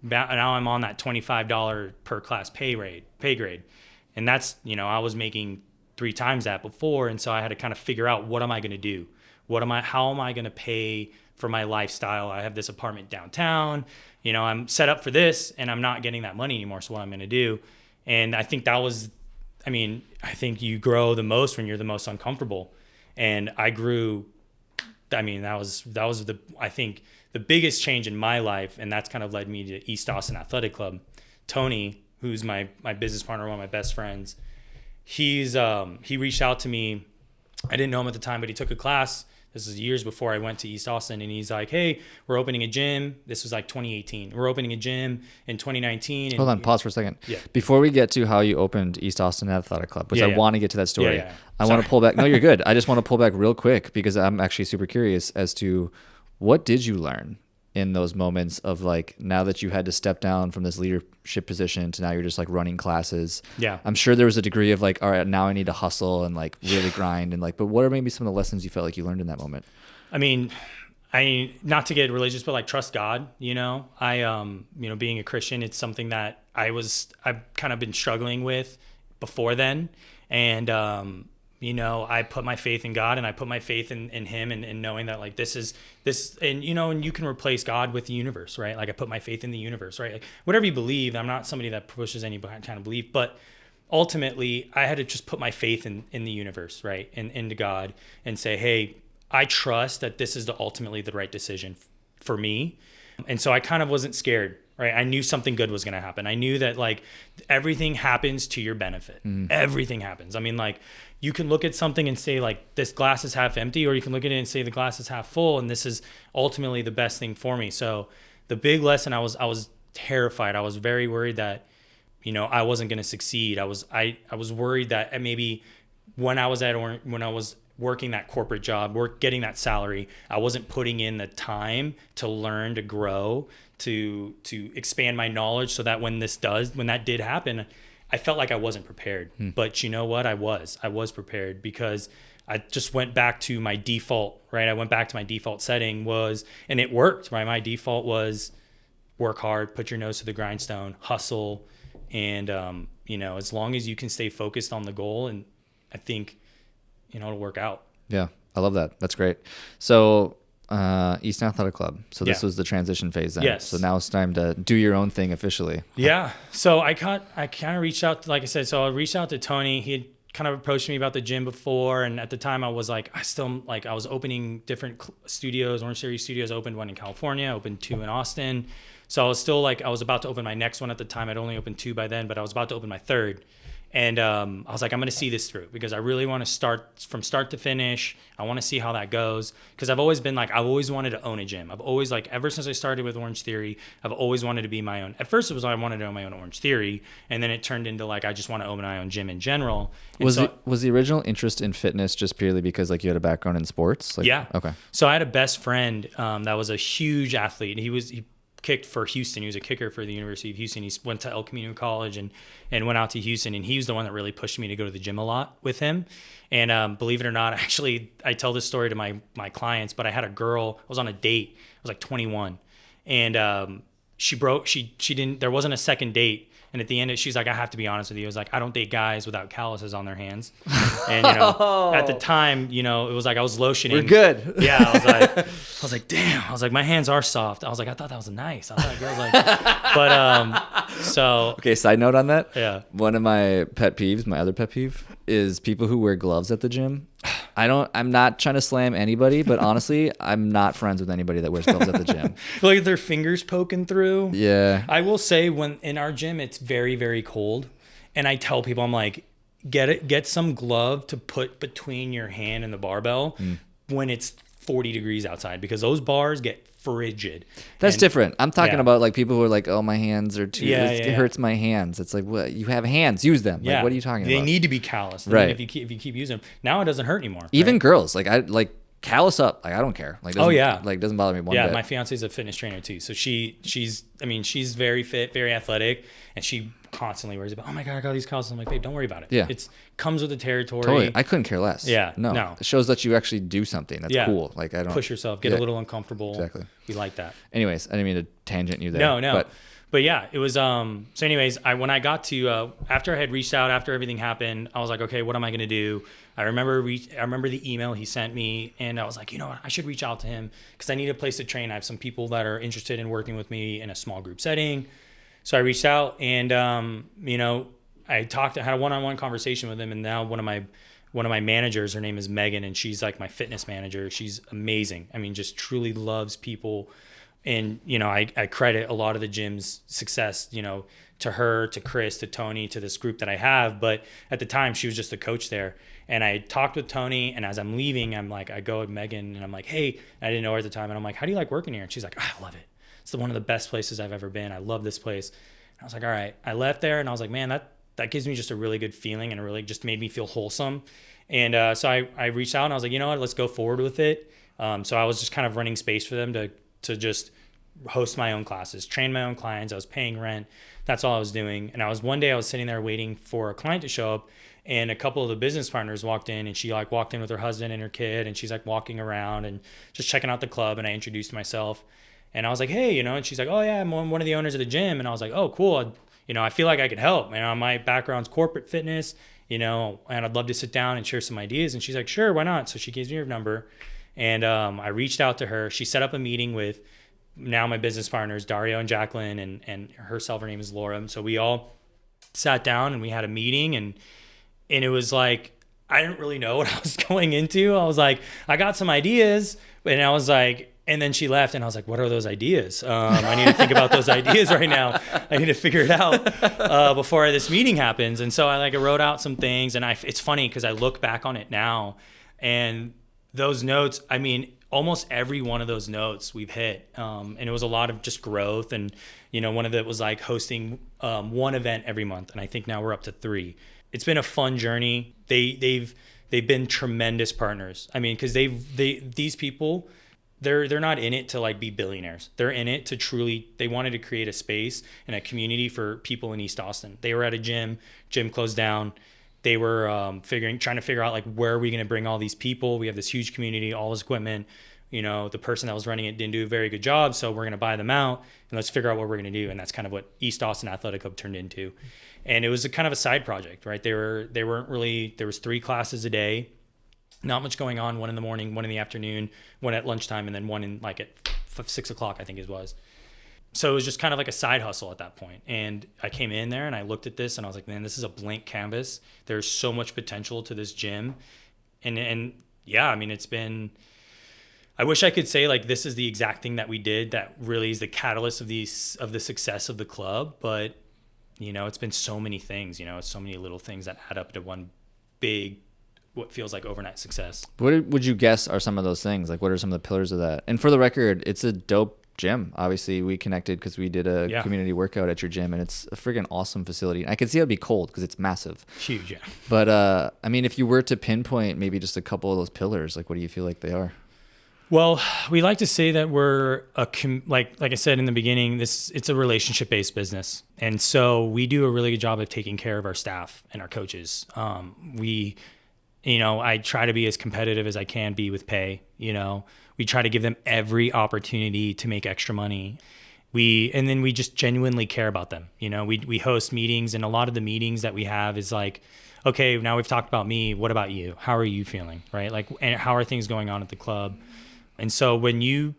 that $25 per class pay grade. And that's, I was making 3 times that before. And so I had to kind of figure out, what am I going to do? How am I going to pay for my lifestyle? I have this apartment downtown, I'm set up for this and I'm not getting that money anymore. So what I'm going to do. And I think I think you grow the most when you're the most uncomfortable. And I grew, that was I think the biggest change in my life. And that's kind of led me to East Austin Athletic Club. Tony, who's my business partner, one of my best friends, he reached out to me. I didn't know him at the time, but he took a class This is years before I went to East Austin, and he's like, hey, we're opening a gym. This was like 2018. We're opening a gym in 2019. And Hold on, pause for a second. Yeah. Before we get to how you opened East Austin Athletic Club, which I want to get to that story. I want to pull back. No, you're good. I just want to pull back real quick because I'm actually super curious as to what did you learn in those moments of like, now that you had to step down from this leadership position to now you're just like running classes. Yeah. I'm sure there was a degree of like, all right, now I need to hustle and like really grind. And like, but what are maybe some of the lessons you felt like you learned in that moment? I mean, not to get religious, but like trust God, you know, being a Christian, it's something that I've kind of been struggling with before then. And, I put my faith in God, and I put my faith in him, and knowing that like this, and and you can replace God with the universe, right? Like I put my faith in the universe, right? Like whatever you believe, I'm not somebody that pushes any kind of belief, but ultimately I had to just put my faith in the universe, right? And into God, and say, hey, I trust that this is ultimately the right decision for me. And so I kind of wasn't scared, right? I knew something good was going to happen. I knew that like everything happens to your benefit. Everything happens. I mean, like you can look at something and say like this glass is half empty, or you can look at it and say the glass is half full, and this is ultimately the best thing for me. So the big lesson, I was terrified. I was very worried that, I wasn't going to succeed. I was worried that maybe when I was working that corporate job, getting that salary, I wasn't putting in the time to learn, to grow, to expand my knowledge, so that when that did happen, I felt like I wasn't prepared. But you know what? I was prepared, because I just went back to my default, right? I went back to my default setting and it worked, right? My default was work hard, put your nose to the grindstone, hustle. And, as long as you can stay focused on the goal, and I think, it'll work out. Yeah. I love that. That's great. So, Eastern Athletic Club. So this was the transition phase then. Yes. So now it's time to do your own thing officially. Yeah. So I kind of reached out, like I said, I reached out to Tony. He had kind of approached me about the gym before. And at the time I was like, I was opening different studios. Orange Theory Studios opened one in California, opened 2 in Austin. So I was still like, I was about to open my next one at the time. I'd only opened 2 by then, but I was about to open my 3rd. And I was like, I'm going to see this through, because I really want to start from start to finish. I want to see how that goes, because I've always been like, I've always wanted to own a gym. I've always like, ever since I started with Orange Theory, I've always wanted to be my own. At first it was I wanted to own my own Orange Theory, and then it turned into like, I just want to own my own gym in general. And was the original interest in fitness just purely because like you had a background in sports? Like, yeah. Okay. So I had a best friend that was a huge athlete. He kicked for Houston. He was a kicker for the University of Houston. He went to El Camino College and went out to Houston. And he was the one that really pushed me to go to the gym a lot with him. And believe it or not, actually, I tell this story to my clients, but I had a girl, I was on a date. I was like 21. And there wasn't a second date. And at the end, she's like, I have to be honest with you. I was like, I don't date guys without calluses on their hands. And, at the time, it was like I was lotioning. We're good. Yeah. I was like, damn. I was like, my hands are soft. I was like, I thought that was nice. I thought girls like, Okay, side note on that. Yeah. One of my pet peeves, my other pet peeve, is people who wear gloves at the gym. I'm not trying to slam anybody, but honestly, I'm not friends with anybody that wears gloves at the gym. Like their fingers poking through. Yeah. I will say, when in our gym, it's very, very cold. And I tell people, I'm like, get some glove to put between your hand and the barbell when it's 40 degrees outside, because those bars get frigid. That's different. I'm talking about like people who are like, oh, my hands are too, it hurts my hands. It's like, what? You have hands, use them. Like, what are you talking about? They need to be calloused. Right. If you keep using them, now it doesn't hurt anymore. Even right? girls, like callus up. Like, I don't care. Like, doesn't bother me one bit. Yeah, my fiance's a fitness trainer too. So she's very fit, very athletic, and she constantly worries about, oh my God, I got these calluses. I'm like, babe, don't worry about it. Yeah. It's comes with the territory. Totally. I couldn't care less. Yeah. No. It shows that you actually do something. That's cool. Like, I don't push yourself, get a little uncomfortable. Exactly. We like that. Anyways, I didn't mean to tangent you there. No. But yeah, it was, so anyways, when I got to, after I had reached out, after everything happened, I was like, okay, what am I going to do? I remember the email he sent me, and I was like, you know what, I should reach out to him, because I need a place to train. I have some people that are interested in working with me in a small group setting. So I reached out, and, I had a one-on-one conversation with him, and now one of my managers, her name is Megan, and she's like my fitness manager. She's amazing. I mean, just truly loves people, And, I credit a lot of the gym's success, to her, to Chris, to Tony, to this group that I have. But at the time, she was just a coach there. And I talked with Tony, and as I'm leaving, I go with Megan, and I'm like, hey, I didn't know her at the time. And I'm like, how do you like working here? And she's like, I love it. It's one of the best places I've ever been. I love this place. And I was like, all right. I left there, and I was like, man, that gives me just a really good feeling, and it really just made me feel wholesome. And so I reached out, and I was like, you know what, let's go forward with it. So I was just kind of running space for them to just host my own classes, train my own clients. I was paying rent. That's all I was doing. And one day I was sitting there waiting for a client to show up, and a couple of the business partners walked in, and she walked in with her husband and her kid, and she's walking around and just checking out the club. And I introduced myself, and I was like, hey, and she's like, oh yeah, I'm one of the owners of the gym. And I was like, oh, cool. I feel like I could help. My background's corporate fitness, and I'd love to sit down and share some ideas. And she's like, sure, why not? So she gives me her number, and I reached out to her. She set up a meeting with now my business partners, Dario and Jacqueline, and herself, her name is Laura. So we all sat down and we had a meeting, and it was like, I didn't really know what I was going into. I was like, I got some ideas, and I was like, and then she left, and I was like, what are those ideas? I need to think about those ideas right now. I need to figure it out before this meeting happens. And so I wrote out some things, and it's funny because I look back on it now, and those notes, almost every one of those notes we've hit. And it was a lot of just growth. And, one of it was hosting one event every month. And I think now we're up to 3. It's been a fun journey. They've been tremendous partners. Because these people, they're not in it to be billionaires. They're in it to they wanted to create a space and a community for people in East Austin. They were at a gym closed down. They were trying to figure out where are we going to bring all these people. We have this huge community, all this equipment. The person that was running it didn't do a very good job, so we're going to buy them out and let's figure out what we're going to do. And that's kind of what East Austin Athletic Club turned into. And it was a kind of a side project, right? They weren't really. There was 3 classes a day, not much going on. 1 in the morning, 1 in the afternoon, 1 at lunchtime, and then 1 in at 6 o'clock, I think it was. So it was just kind of a side hustle at that point. And I came in there and I looked at this and I was like, man, this is a blank canvas. There's so much potential to this gym. And yeah, it's been, I wish I could say this is the exact thing that we did that really is the catalyst of the success of the club. But, it's been so many things, it's so many little things that add up to one big, what feels like overnight success. What would you guess are some of those things? What are some of the pillars of that? And for the record, it's a dope gym. Obviously, we connected because we did a community workout at your gym, and it's a friggin' awesome facility. I can see it'd be cold because it's massive. Huge, yeah. But if you were to pinpoint maybe just a couple of those pillars, what do you feel like they are? Well, we like to say that we're like I said in the beginning, it's a relationship-based business, and so we do a really good job of taking care of our staff and our coaches. I try to be as competitive as I can be with pay. We try to give them every opportunity to make extra money. And then we just genuinely care about them. We host meetings, and a lot of the meetings that we have is okay, now we've talked about me. What about you? How are you feeling? Right? And how are things going on at the club? And so when you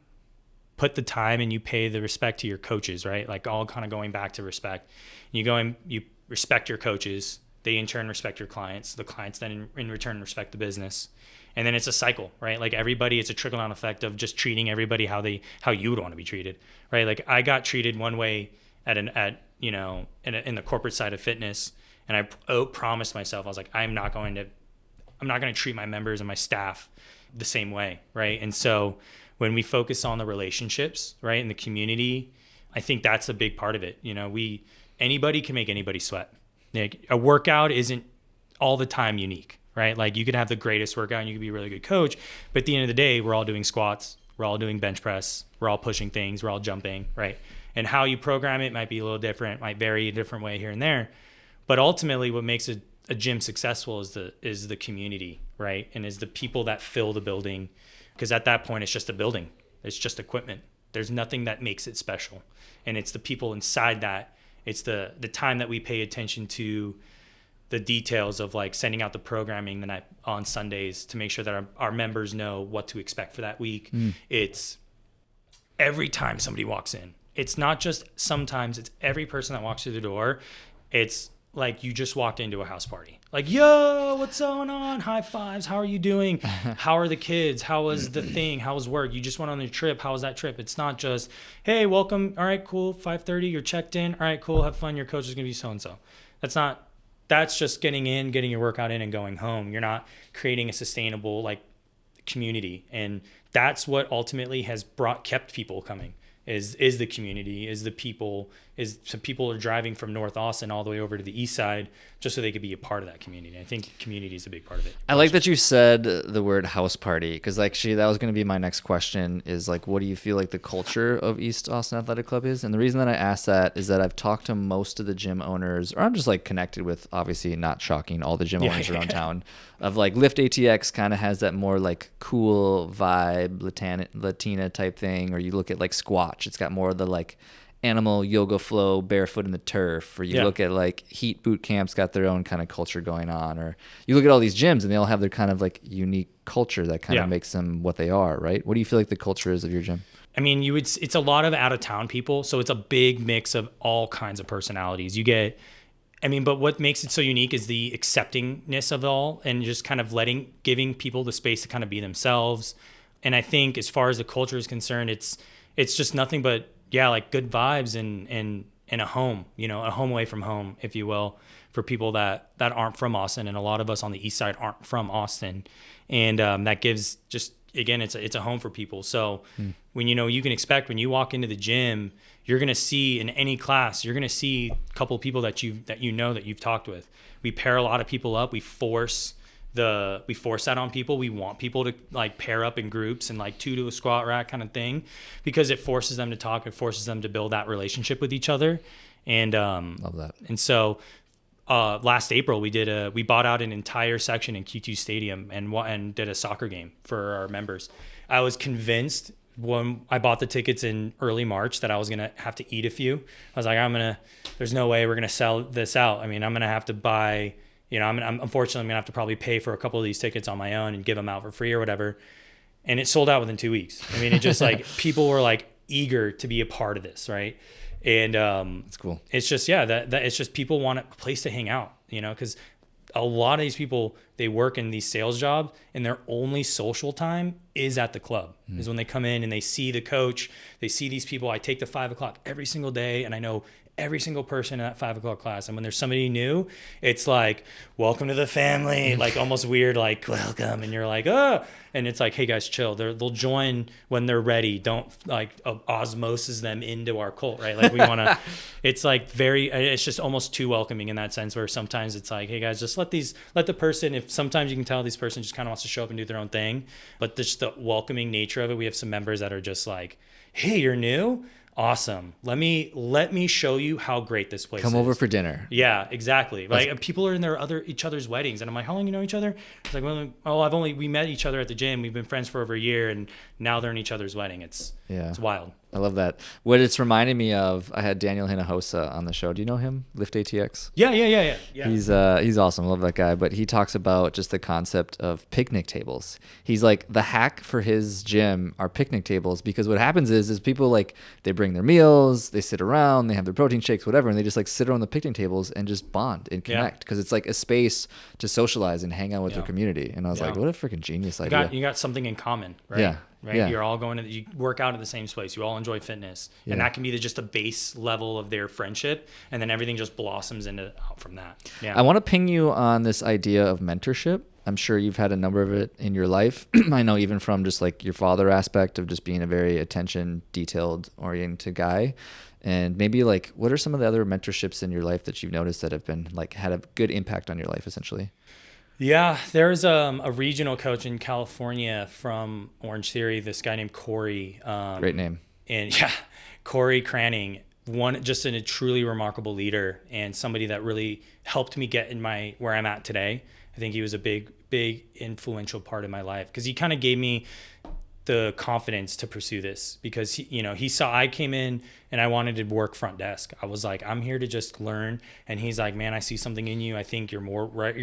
put the time and you pay the respect to your coaches, right? All kind of going back to respect, you respect your coaches. They in turn respect your clients. The clients then in return respect the business. And then it's a cycle, right? Everybody, it's a trickle down effect of just treating everybody how you would want to be treated, right? I got treated one way in the corporate side of fitness, and I promised myself, I was like, I'm not going to treat my members and my staff the same way, right? And so when we focus on the relationships, right, in the community, I think that's a big part of it. Anybody can make anybody sweat. A workout isn't all the time unique, right? You could have the greatest workout and you could be a really good coach, but at the end of the day, we're all doing squats, we're all doing bench press, we're all pushing things, we're all jumping, right? And how you program it might be a little different, might vary a different way here and there, but ultimately what makes a gym successful is the community, right? And is the people that fill the building, because at that point it's just a building, it's just equipment. There's nothing that makes it special, and it's the people inside that. It's the time that we pay attention to the details of sending out the programming the night on Sundays to make sure that our members know what to expect for that week. It's every time somebody walks in. It's not just sometimes, it's every person that walks through the door. It's like you just walked into a house party. Like, yo, what's going on? High fives. How are you doing? How are the kids? How was the thing? How was work? You just went on a trip. How was that trip? It's not just, hey, welcome. All right, cool. 5:30, you're checked in. All right, cool. Have fun. Your coach is going to be so-and-so. That's just getting in, getting your workout in and going home. You're not creating a sustainable like community. And that's what ultimately has kept people coming is the community, is the people, is some people are driving from North Austin all the way over to the east side just so they could be a part of that community. I think community is a big part of it. I like that you said the word house party, because actually that was going to be my next question is like, what do you feel like the culture of East Austin Athletic Club is? And the reason that I asked that is that I've talked to most of the gym owners, or I'm just like connected with, obviously not shocking, all the gym owners around town, of like Lift ATX kind of has that more like cool vibe, Latina type thing, or you look at like Squatch, it's got more of the like animal yoga flow, barefoot in the turf, or you look at like Heat boot camps, got their own kind of culture going on, or you look at all these gyms and they all have their kind of like unique culture that kind of makes them what they are, right? What do you feel like the culture is of your gym? I mean, it's a lot of out of town people, so it's a big mix of all kinds of personalities. But what makes it so unique is the acceptingness of it all, and just kind of giving people the space to kind of be themselves. And I think as far as the culture is concerned, it's just nothing but like good vibes and a home, a home away from home, if you will, for people that aren't from Austin. And a lot of us on the east side aren't from Austin. And that gives just, again, it's a home for people. So when, you can expect when you walk into the gym, you're going to see in any class, you're going to see a couple of people that you've talked with. We pair a lot of people up. We force that on people. We want people to like pair up in groups and like 2 to a squat rack kind of thing, because it forces them to talk. It forces them to build that relationship with each other. And love that. And so last April we bought out an entire section in Q2 Stadium and did a soccer game for our members. I was convinced when I bought the tickets in early March that I was going to have to eat a few. I was like, there's no way we're going to sell this out. I mean, I'm going to have to buy, unfortunately, I'm going to have to probably pay for a couple of these tickets on my own and give them out for free or whatever. And it sold out within 2 weeks. I mean, it just like people were like eager to be a part of this. Right. And it's cool. It's just, that it's just people want a place to hang out, because a lot of these people, they work in these sales jobs and their only social time is at the club, is when they come in and they see the coach, they see these people. I take the 5 o'clock every single day and I know every single person in that 5 o'clock class. And when there's somebody new, it's like, welcome to the family, like almost weird, like welcome. And you're like, oh, and it's like, hey guys, chill. They'll join when they're ready. Don't like osmosis them into our cult, right? Like we want to, it's like it's just almost too welcoming in that sense, where sometimes it's like, hey guys, just let the person, if sometimes you can tell this person just kind of wants to show up and do their own thing, but just the welcoming nature of it. We have some members that are just like, hey, you're new? Awesome. Let me show you how great this place is. Come over for dinner. Yeah, exactly. Like people are in each other's weddings, and I'm like, how long you know each other? It's like, well, we met each other at the gym. We've been friends for over a year, and now they're in each other's wedding. It's wild. I love that. What it's reminding me of, I had Daniel Hinojosa on the show. Do you know him? Lift ATX? Yeah. He's awesome. I love that guy. But he talks about just the concept of picnic tables. He's like, the hack for his gym are picnic tables, because what happens is people like, they bring their meals, they sit around, they have their protein shakes, whatever, and they just like sit around the picnic tables and just bond and connect, because it's like a space to socialize and hang out with their community. And I was like, what a freaking genius idea. You got something in common, right? Yeah. Right. Yeah. You're all you work out at the same place. You all enjoy fitness, and that can be just a base level of their friendship. And then everything just blossoms out from that. Yeah. I want to ping you on this idea of mentorship. I'm sure you've had a number of it in your life. I know even from just like your father aspect of just being a very attention detailed oriented guy. And maybe like, what are some of the other mentorships in your life that you've noticed that have been like had a good impact on your life essentially? Yeah, there's a regional coach in California from Orange Theory, this guy named Corey. Great name. And Corey Cranning, just a truly remarkable leader and somebody that really helped me get in where I'm at today. I think he was a big influential part of my life, because he kind of gave me the confidence to pursue this, because he saw I came in and I wanted to work front desk. I was like, I'm here to just learn. And he's like, man, I see something in you. I think you're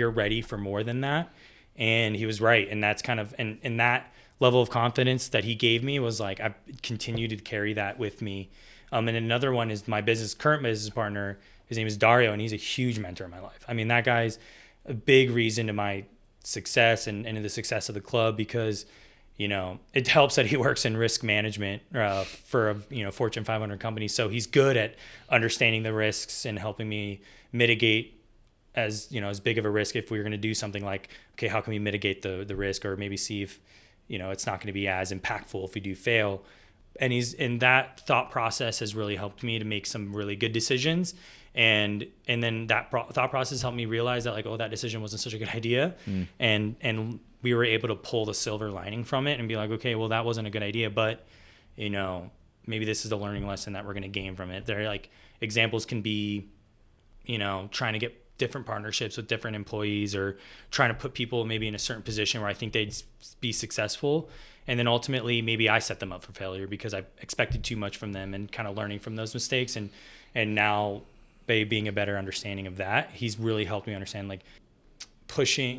ready for more than that. And he was right. And that's kind of, and that level of confidence that he gave me was like, I've continued to carry that with me. And another one is my current business partner. His name is Dario, and he's a huge mentor in my life. I mean, that guy's a big reason to my success and the success of the club, because, you know, it helps that he works in risk management for a, you know, Fortune 500 company. So he's good at understanding the risks and helping me mitigate as big of a risk if we were going to do something like, okay, how can we mitigate the risk, or maybe see if, you know, it's not going to be as impactful if we do fail. And that thought process has really helped me to make some really good decisions. And then that thought process helped me realize that, like, oh, that decision wasn't such a good idea. And we were able to pull the silver lining from it and be like, okay, well, that wasn't a good idea, but, you know, maybe this is a learning lesson that we're going to gain from it. There are, like, examples can be, you know, trying to get different partnerships with different employees, or trying to put people maybe in a certain position where I think they'd be successful. And then ultimately maybe I set them up for failure because I expected too much from them, and kind of learning from those mistakes. And now by being a better understanding of that, he's really helped me understand, like,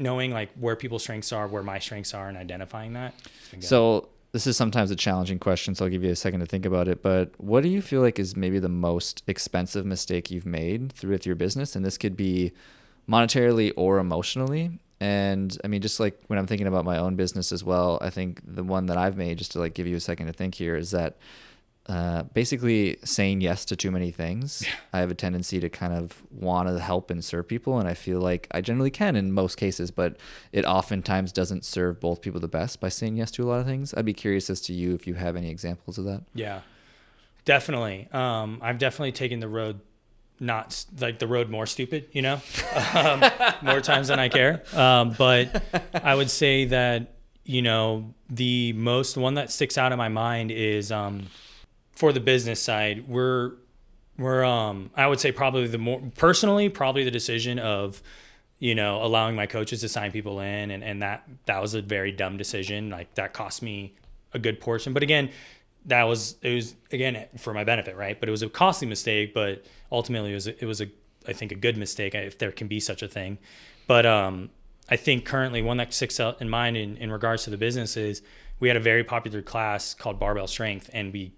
knowing like where people's strengths are, where my strengths are, and identifying that. So this is sometimes a challenging question, so I'll give you a second to think about it. But what do you feel like is maybe the most expensive mistake you've made with your business? And this could be monetarily or emotionally. And I mean, just like when I'm thinking about my own business as well, I think the one that I've made, just to like give you a second to think here, is that basically saying yes to too many things. Yeah. I have a tendency to kind of want to help and serve people, and I feel like I generally can in most cases, but it oftentimes doesn't serve both people the best by saying yes to a lot of things. I'd be curious as to you if you have any examples of that. Yeah, definitely. I've definitely taken the road, not like the road more stupid, you know, more times than I care. But I would say that, you know, the one that sticks out in my mind is, for the business side, we're I would say probably probably the decision of, you know, allowing my coaches to sign people in, and that was a very dumb decision. Like, that cost me a good portion. But again, it was again for my benefit, right? But it was a costly mistake, but ultimately it was I think a good mistake, if there can be such a thing. But I think currently one that sticks out in mind in regards to the business is, we had a very popular class called Barbell Strength, and we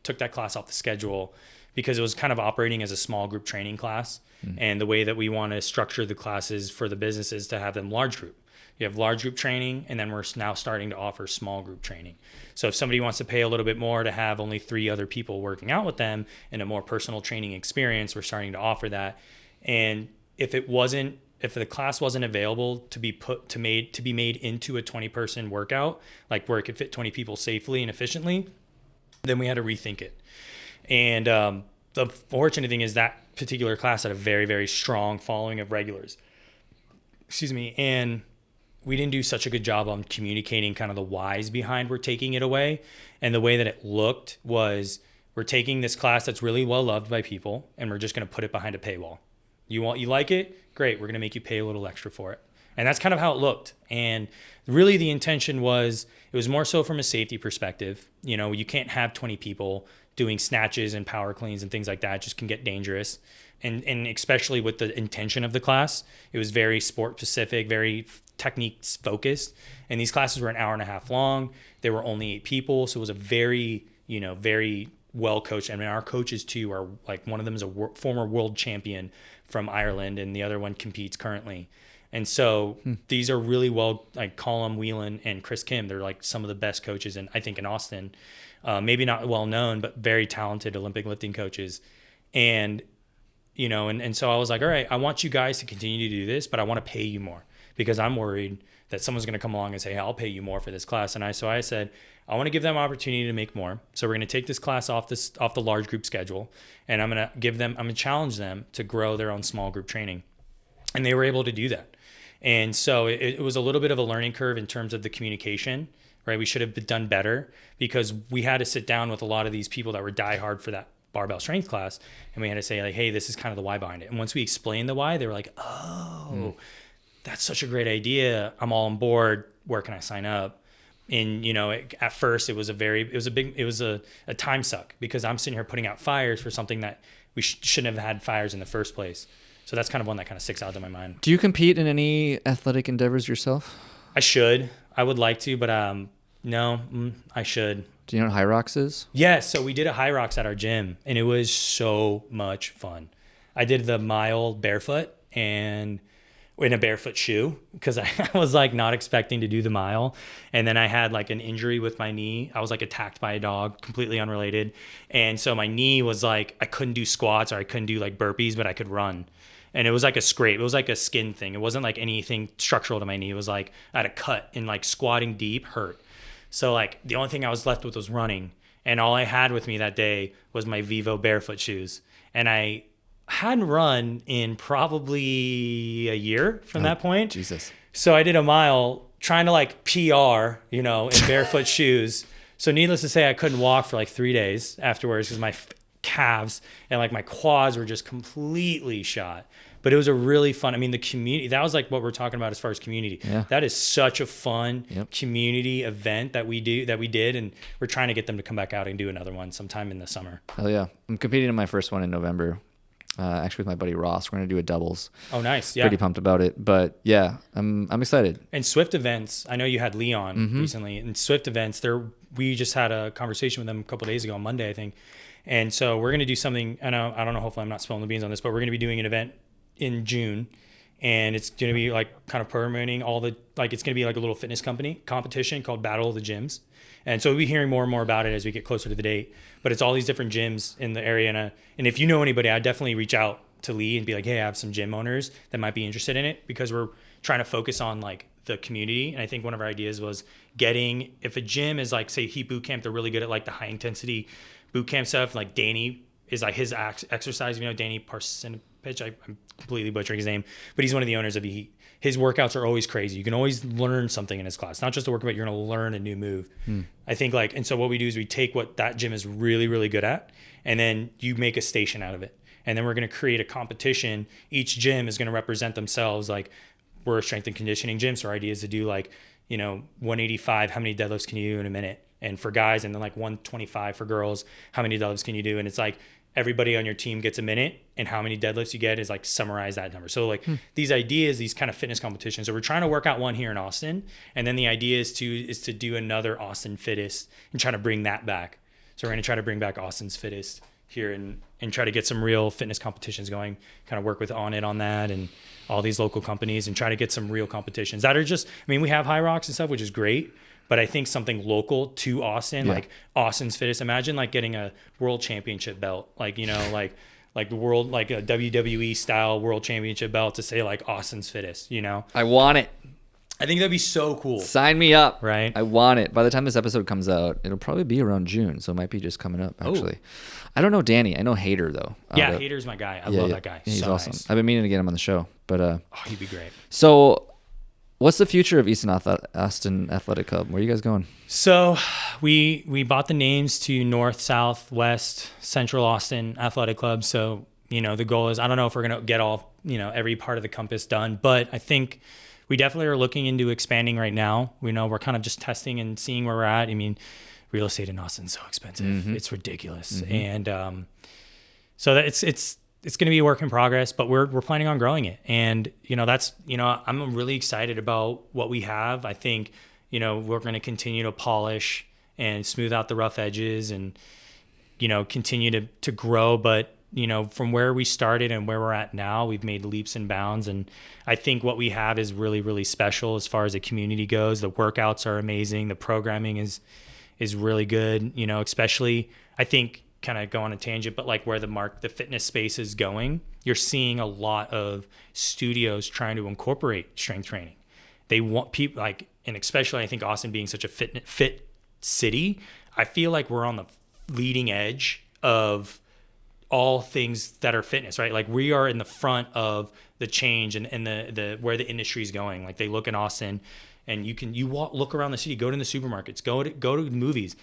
took that class off the schedule because it was kind of operating as a small group training class. And the way that we want to structure the classes for the business is to have them large group. You have large group training, and then we're now starting to offer small group training. So if somebody wants to pay a little bit more to have only 3 other people working out with them in a more personal training experience, we're starting to offer that. And if the class wasn't available to be made into a 20-person workout, like where it could fit 20 people safely and efficiently, then we had to rethink it. And the fortunate thing is that particular class had a very, very strong following of regulars. And we didn't do such a good job on communicating kind of the whys behind we're taking it away. And the way that it looked was, we're taking this class that's really well loved by people, and we're just going to put it behind a paywall. You like it? Great. We're going to make you pay a little extra for it. And that's kind of how it looked. And really the intention was, it was more so from a safety perspective. You know, you can't have 20 people doing snatches and power cleans and things like that. It just can get dangerous. And especially with the intention of the class, it was very sport specific, very techniques focused. And these classes were an hour and a half long. There were only 8 people. So it was a very, you know, very well coached. I mean, our coaches too are, like, one of them is a former world champion from Ireland, and the other one competes currently. And so these are really well, like Colin Whelan and Chris Kim, they're like some of the best coaches I think in Austin. Maybe not well known, but very talented Olympic lifting coaches. And, you know, and so I was like, all right, I want you guys to continue to do this, but I want to pay you more, because I'm worried that someone's going to come along and say, hey, I'll pay you more for this class. And so I said, I want to give them opportunity to make more. So we're going to take this class off the large group schedule, and I'm going to challenge them to grow their own small group training. And they were able to do that. And so it was a little bit of a learning curve in terms of the communication, right? We should have done better, because we had to sit down with a lot of these people that were diehard for that barbell strength class. And we had to say, like, hey, this is kind of the why behind it. And once we explained the why, they were like, oh, that's such a great idea. I'm all on board. Where can I sign up? And, you know, at first it was a time suck, because I'm sitting here putting out fires for something that we shouldn't have had fires in the first place. So that's kind of one that kind of sticks out to my mind. Do you compete in any athletic endeavors yourself? I should. I would like to, but No, I should. Do you know what High Rocks is? Yeah, so we did a High Rocks at our gym, and it was so much fun. I did the mile barefoot and in a barefoot shoe because I was like not expecting to do the mile. And then I had like an injury with my knee. I was like attacked by a dog, completely unrelated. And so my knee was like, I couldn't do squats or I couldn't do like burpees, but I could run. And it was like a scrape. It was like a skin thing. It wasn't like anything structural to my knee. It was like I had a cut and like squatting deep hurt. So like the only thing I was left with was running. And all I had with me that day was my Vivo barefoot shoes. And I hadn't run in probably a year from that point. Jesus. So I did a mile trying to like PR, in barefoot shoes. So needless to say, I couldn't walk for like 3 days afterwards because my calves and like my quads were just completely shot. But it was a really fun, the community, that was like what we're talking about as far as community. Yeah. That is such a fun community event that we did. And we're trying to get them to come back out and do another one sometime in the summer. Hell yeah. I'm competing in my first one in November. Actually with my buddy Ross. We're going to do a doubles. Oh, nice. Yeah. Pretty pumped about it. But yeah, I'm excited. And Swift events, I know you had Leon recently. And Swift events, we just had a conversation with them a couple of days ago on Monday, I think. And so we're going to do something, I don't know, hopefully I'm not spilling the beans on this, but we're going to be doing an event in June. And it's going to be like kind of promoting it's going to be like a little fitness competition called Battle of the Gyms. And so we'll be hearing more and more about it as we get closer to the date. But it's all these different gyms in the area. And if you know anybody, I'd definitely reach out to Lee and be like, hey, I have some gym owners that might be interested in it, because we're trying to focus on like the community. And I think one of our ideas was if a gym is like, say, Heat Boot Camp, they're really good at like the high intensity boot camp stuff. Like Danny is like his exercise, Danny Parsinipich, I'm completely butchering his name, but he's one of the owners of the Heat. His workouts are always crazy. You can always learn something in his class, not just a workout, you're going to learn a new move. I think and so what we do is we take what that gym is really, really good at, and then you make a station out of it. And then we're going to create a competition. Each gym is going to represent themselves. Like, we're a strength and conditioning gym. So our idea is to do 185, how many deadlifts can you do in a minute? And for guys, and then like 125 for girls, how many deadlifts can you do? And it's like, everybody on your team gets a minute, and how many deadlifts you get is like summarize that number. So these ideas, these kind of fitness competitions. So we're trying to work out one here in Austin, and then the idea is to do another Austin Fittest and try to bring that back. So we're going to try to bring back Austin's Fittest here and try to get some real fitness competitions going. Kind of work with On that and all these local companies, and try to get some real competitions that are just. We have High Rocks and stuff, which is great. But I think something local to Austin, like Austin's Fittest. Imagine like getting a world championship belt, like the world, like a WWE style world championship belt to say like Austin's Fittest. I want it. I think that'd be so cool. Sign me up. Right. I want it. By the time this episode comes out, it'll probably be around June, so it might be just coming up. Actually, I don't know Danny. I know Hader though. Yeah, Hader's my guy. I love that guy. He's so awesome. Nice. I've been meaning to get him on the show, but he'd be great. So. What's the future of Austin Athletic Club? Where are you guys going? So we bought the names to North, South, West, Central Austin Athletic Club. So, the goal is, I don't know if we're going to get all, every part of the compass done, but I think we definitely are looking into expanding right now. We know we're kind of just testing and seeing where we're at. Real estate in Austin is so expensive. It's ridiculous. And so that it's going to be a work in progress, but we're planning on growing it. And, I'm really excited about what we have. I think, we're going to continue to polish and smooth out the rough edges and, continue to grow. But, from where we started and where we're at now, we've made leaps and bounds. And I think what we have is really, really special as far as the community goes. The workouts are amazing. The programming is really good, especially I think, kind of go on a tangent, but like where the fitness space is going, you're seeing a lot of studios trying to incorporate strength training. They want people and especially I think Austin being such a fit city, I feel like we're on the leading edge of all things that are fitness, right? Like we are in the front of the change and the where the industry is going. Like they look in Austin, and you look around the city, go to the supermarkets, go to the movies.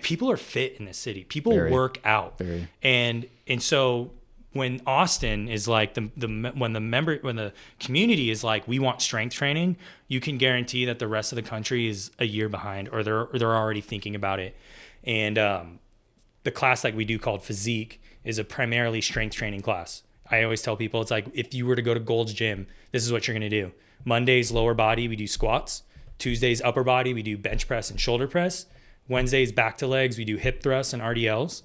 People are fit in this city. People work out. And so when Austin is like when the community is like, we want strength training, you can guarantee that the rest of the country is a year behind, or they're already thinking about it. And the class like we do called Physique is a primarily strength training class. I always tell people, it's like if you were to go to Gold's Gym, this is what you're going to do. Mondays, lower body, we do squats. Tuesdays, upper body, we do bench press and shoulder press. Wednesdays, back to legs, we do hip thrusts and RDLs.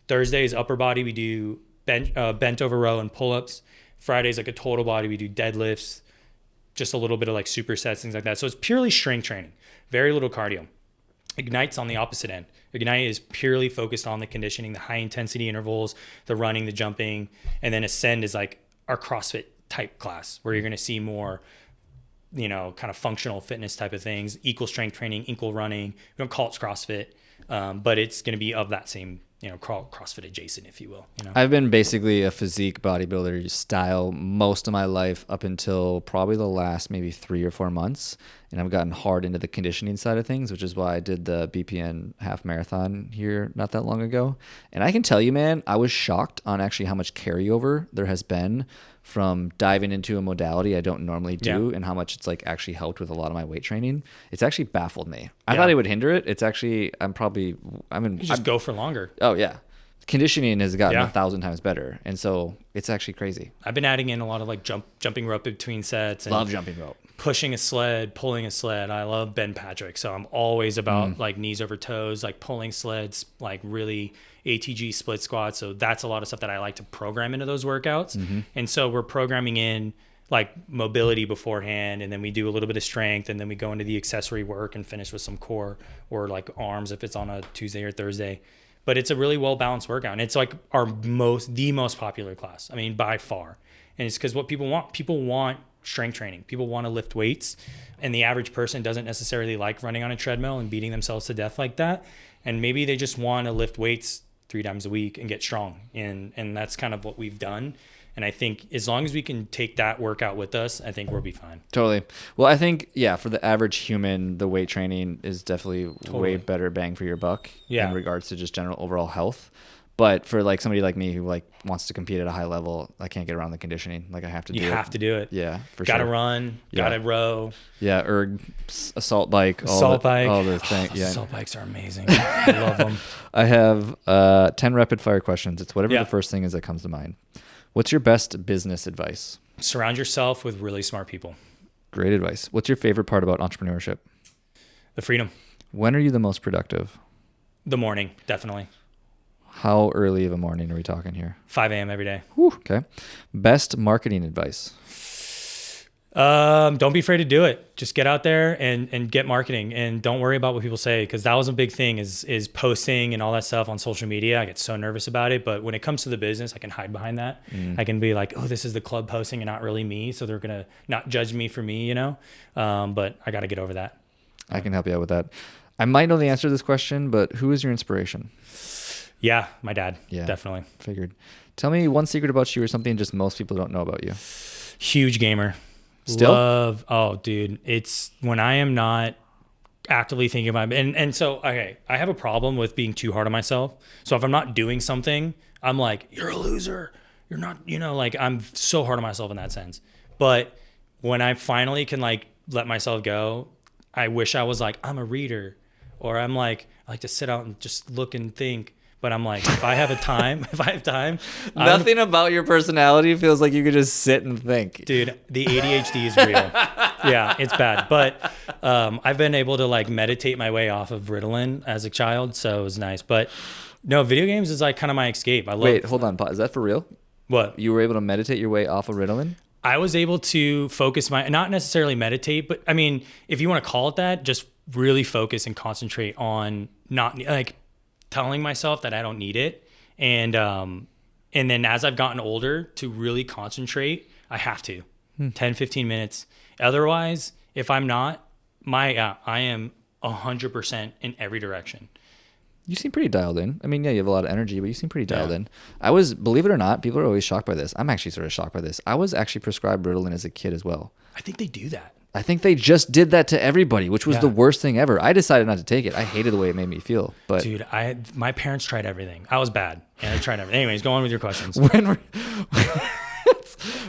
Thursdays, upper body, we do bent over row and pull-ups. Fridays, like a total body, we do deadlifts, just a little bit of like supersets, things like that. So it's purely strength training, very little cardio. Ignite's on the opposite end. Ignite is purely focused on the conditioning, the high intensity intervals, the running, the jumping. And then Ascend is like our CrossFit type class where you're going to see more, kind of functional fitness type of things, equal strength training, equal running. We don't call it CrossFit, but it's going to be of that same, CrossFit adjacent, if you will. I've been basically a physique bodybuilder style most of my life up until probably the last maybe 3 or 4 months. And I've gotten hard into the conditioning side of things, which is why I did the BPN half marathon here not that long ago. And I can tell you, man, I was shocked on actually how much carryover there has been from diving into a modality I don't normally do and how much it's like actually helped with a lot of my weight training. It's actually baffled me. I thought it would hinder it. It's actually, you just go for longer. Oh yeah. Conditioning has gotten 1,000 times better. And so it's actually crazy. I've been adding in a lot of like jumping rope between sets. And love jumping rope. Pushing a sled, pulling a sled. I love Ben Patrick. So I'm always about like knees over toes, like pulling sleds, like really ATG split squats. So that's a lot of stuff that I like to program into those workouts. And so we're programming in like mobility beforehand, and then we do a little bit of strength, and then we go into the accessory work and finish with some core or like arms if it's on a Tuesday or Thursday. But it's a really well-balanced workout. And it's like the most popular class. I mean, by far. And it's because what people want. People want strength training. People want to lift weights. And the average person doesn't necessarily like running on a treadmill and beating themselves to death like that. And maybe they just want to lift weights 3 times a week and get strong. And that's kind of what we've done. And I think as long as we can take that workout with us, I think we'll be fine. Totally. Well, I think, for the average human, the weight training is definitely way better bang for your buck in regards to just general overall health. But for like somebody like me who like wants to compete at a high level, I can't get around the conditioning. Like I have to do it. You have to do it. Yeah, for gotta sure. Gotta run, gotta row. Yeah, erg, assault bike. Assault bike. All those things. Yeah. Assault bikes are amazing. I love them. I have 10 rapid fire questions. It's whatever the first thing is that comes to mind. What's your best business advice? Surround yourself with really smart people. Great advice. What's your favorite part about entrepreneurship? The freedom. When are you the most productive? The morning, definitely. How early of a morning are we talking here? 5 a.m. every day. Whew, okay. Best marketing advice? Don't be afraid to do it. Just get out there and get marketing, and don't worry about what people say, because that was a big thing is posting and all that stuff on social media. I get so nervous about it, but when it comes to the business, I can hide behind that. I can be like, oh, this is the club posting and not really me, so they're gonna not judge me for me, but I got to get over that. I can help you out with that. I might know the answer to this question, but who is your inspiration? Yeah, my dad. Yeah, definitely. Figured. Tell me one secret about you or something just most people don't know about you. Huge gamer. Still? Oh, dude. It's when I am not actively thinking about it. And so, okay, I have a problem with being too hard on myself. So if I'm not doing something, I'm like, you're a loser. You're not, like I'm so hard on myself in that sense. But when I finally can like let myself go, I wish I was like, I'm a reader, or I'm like, I like to sit out and just look and think. But I'm like, if I have time, nothing about your personality feels like you could just sit and think. Dude, the ADHD is real. Yeah, it's bad. But I've been able to like meditate my way off of Ritalin as a child, so it was nice. But no, video games is like kind of my escape. Wait, hold on. Is that for real? What? You were able to meditate your way off of Ritalin? I was able to focus not necessarily meditate, but I mean, if you want to call it that, just really focus and concentrate on not like telling myself that I don't need it. And then as I've gotten older, to really concentrate, I have to 10, 15 minutes. Otherwise, if I'm not, I am 100% in every direction. You seem pretty dialed in. I mean, yeah, you have a lot of energy, but you seem pretty dialed in. I was, believe it or not, people are always shocked by this. I'm actually sort of shocked by this. I was actually prescribed Ritalin as a kid as well. I think they do that. I think they just did that to everybody, which was the worst thing ever. I decided not to take it. I hated the way it made me feel. But dude, my parents tried everything. I was bad, and I tried everything. Anyways, go on with your questions.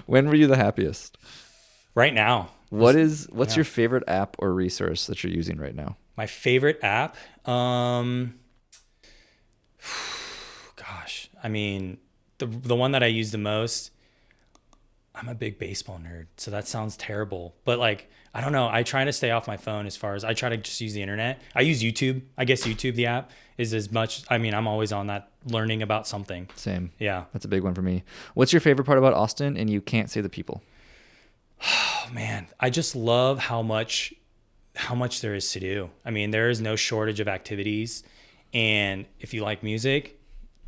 When were you the happiest? Right now. What's your favorite app or resource that you're using right now? My favorite app? Gosh, I mean, the one that I use the most, I'm a big baseball nerd, so that sounds terrible. But like, I don't know. I try to stay off my phone as far as I try to just use the internet. I use YouTube. I guess YouTube, the app, is as much. I mean, I'm always on that learning about something. Same. Yeah. That's a big one for me. What's your favorite part about Austin? And you can't say the people. Oh man, I just love how much there is to do. I mean, there is no shortage of activities. And if you like music,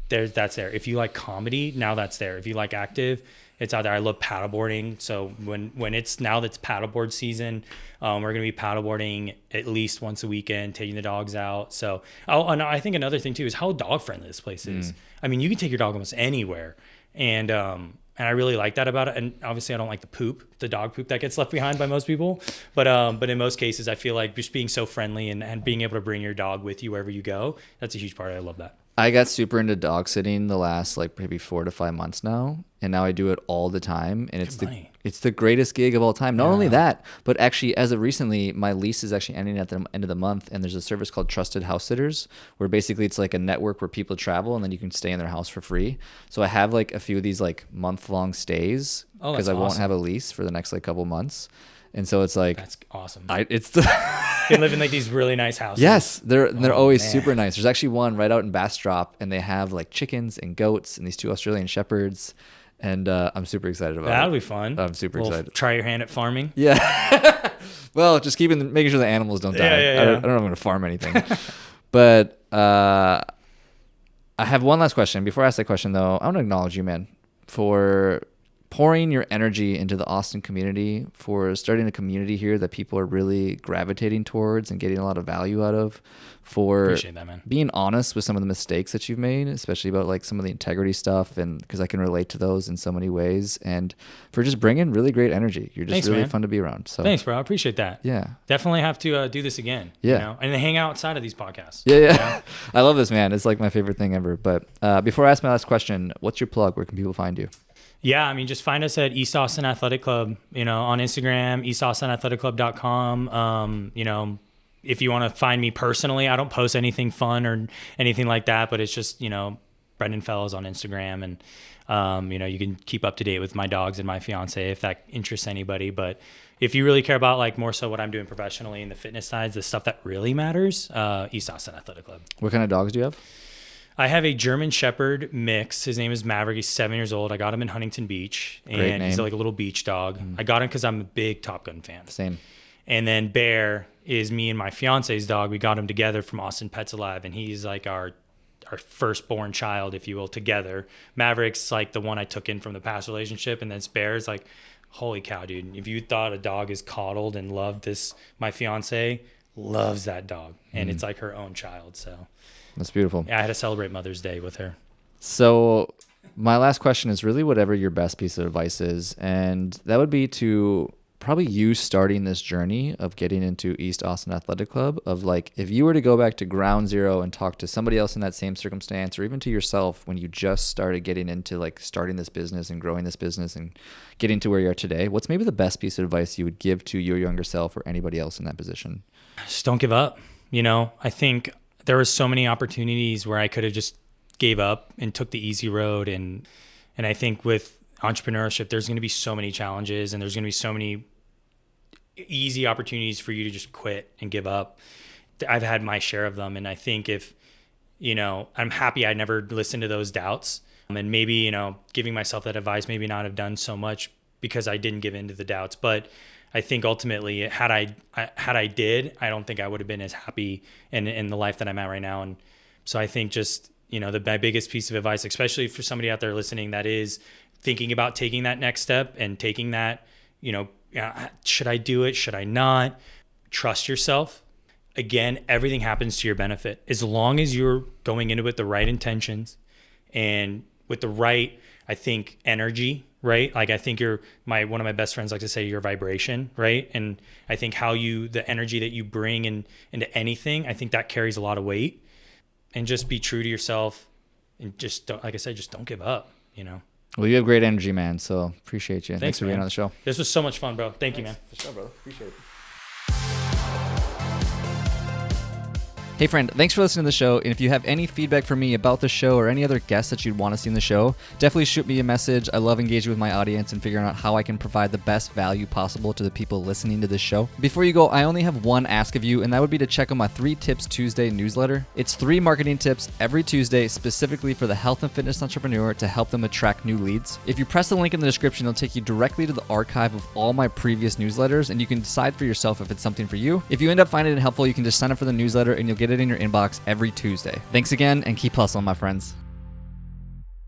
that's there. If you like comedy, now that's there. If you like active, it's out there. I love paddleboarding. So when it's now that's paddleboard season, we're going to be paddleboarding at least once a weekend, taking the dogs out. So and I think another thing too is how dog friendly this place is. I mean, you can take your dog almost anywhere. And I really like that about it. And obviously I don't like the dog poop that gets left behind by most people. But in most cases, I feel like just being so friendly and being able to bring your dog with you wherever you go, that's a huge part. I love that. I got super into dog sitting the last like maybe 4 to 5 months now, and now I do it all the time, and it's the greatest gig of all time. Not only that, but actually as of recently, my lease is actually ending at the end of the month, and there's a service called Trusted House Sitters, where basically it's like a network where people travel and then you can stay in their house for free. So I have like a few of these like month-long stays because I won't have a lease for the next like couple months. And so it's like that's awesome. You can live in like these really nice houses. Yes, they're always super nice. There's actually one right out in Bastrop, and they have like chickens and goats and these 2 Australian shepherds, and I'm super excited about it. That'll be fun. I'm super excited. Try your hand at farming. Yeah. Well, just making sure the animals don't die. Yeah. I don't know if I'm going to farm anything. But I have one last question. Before I ask that question, though, I want to acknowledge you, man, for pouring your energy into the Austin community, for starting a community here that people are really gravitating towards and getting a lot of value out of, for appreciate that, man. Being honest with some of the mistakes that you've made, especially about like some of the integrity stuff, and because I can relate to those in so many ways, and for just bringing really great energy. You're just really fun to be around. So thanks, bro. I appreciate that. Yeah. Definitely have to do this again. Yeah. You know? And hang out outside of these podcasts. Yeah. You know? I love this, man. It's like my favorite thing ever. But before I ask my last question, what's your plug? Where can people find you? Yeah, I mean, just find us at East Austin Athletic Club, on Instagram, eastaustinathleticClub.com. If you want to find me personally, I don't post anything fun or anything like that, but it's just, Brendon Fellows on Instagram. And, you can keep up to date with my dogs and my fiance if that interests anybody. But if you really care about like more so what I'm doing professionally in the fitness sides, the stuff that really matters, East Austin Athletic Club. What kind of dogs do you have? I have a German Shepherd mix. His name is Maverick. He's 7 years old. I got him in Huntington Beach. Great and name. He's like a little beach dog. I got him because I'm a big Top Gun fan. Same. And then Bear is me and my fiance's dog. We got him together from Austin Pets Alive, and he's like our firstborn child, if you will, together. Maverick's like the one I took in from the past relationship, and then Bear's like, holy cow, dude. If you thought a dog is coddled and loved this, my fiance loves that dog, and it's like her own child, so... That's beautiful. Yeah, I had to celebrate Mother's Day with her. So my last question is really whatever your best piece of advice is. And that would be to probably you starting this journey of getting into East Austin Athletic Club, of like, if you were to go back to ground zero and talk to somebody else in that same circumstance, or even to yourself when you just started getting into like starting this business and growing this business and getting to where you are today, what's maybe the best piece of advice you would give to your younger self or anybody else in that position? Just don't give up. I think there were so many opportunities where I could have just gave up and took the easy road. And I think with entrepreneurship, there's going to be so many challenges, and there's going to be so many easy opportunities for you to just quit and give up. I've had my share of them. And I think if, I'm happy I never listened to those doubts, and maybe, giving myself that advice, maybe not have done so much because I didn't give in to the doubts. But I think ultimately, had I did, I don't think I would have been as happy in the life that I'm at right now. And so I think just, my biggest piece of advice, especially for somebody out there listening that is thinking about taking that next step and taking that, should I do it? Should I not? Trust yourself. Again, everything happens to your benefit. As long as you're going into it with the right intentions and with the right, I think, energy, right? Like I think one of my best friends like to say your vibration, right? And I think the energy that you bring into anything, I think that carries a lot of weight. And just be true to yourself, and just don't, like I said, just don't give up, Well, you have great energy, man. So appreciate you. Thanks for being on the show. This was so much fun, bro. Thank you, man. For sure, brother. Appreciate it. Hey friend, thanks for listening to the show. And if you have any feedback for me about the show or any other guests that you'd want to see in the show, definitely shoot me a message. I love engaging with my audience and figuring out how I can provide the best value possible to the people listening to this show. Before you go, I only have one ask of you, and that would be to check out my 3 Tips Tuesday newsletter. It's 3 marketing tips every Tuesday specifically for the health and fitness entrepreneur to help them attract new leads. If you press the link in the description, it'll take you directly to the archive of all my previous newsletters, and you can decide for yourself if it's something for you. If you end up finding it helpful, you can just sign up for the newsletter and you'll get it in your inbox every Tuesday. Thanks again, and keep hustling, my friends.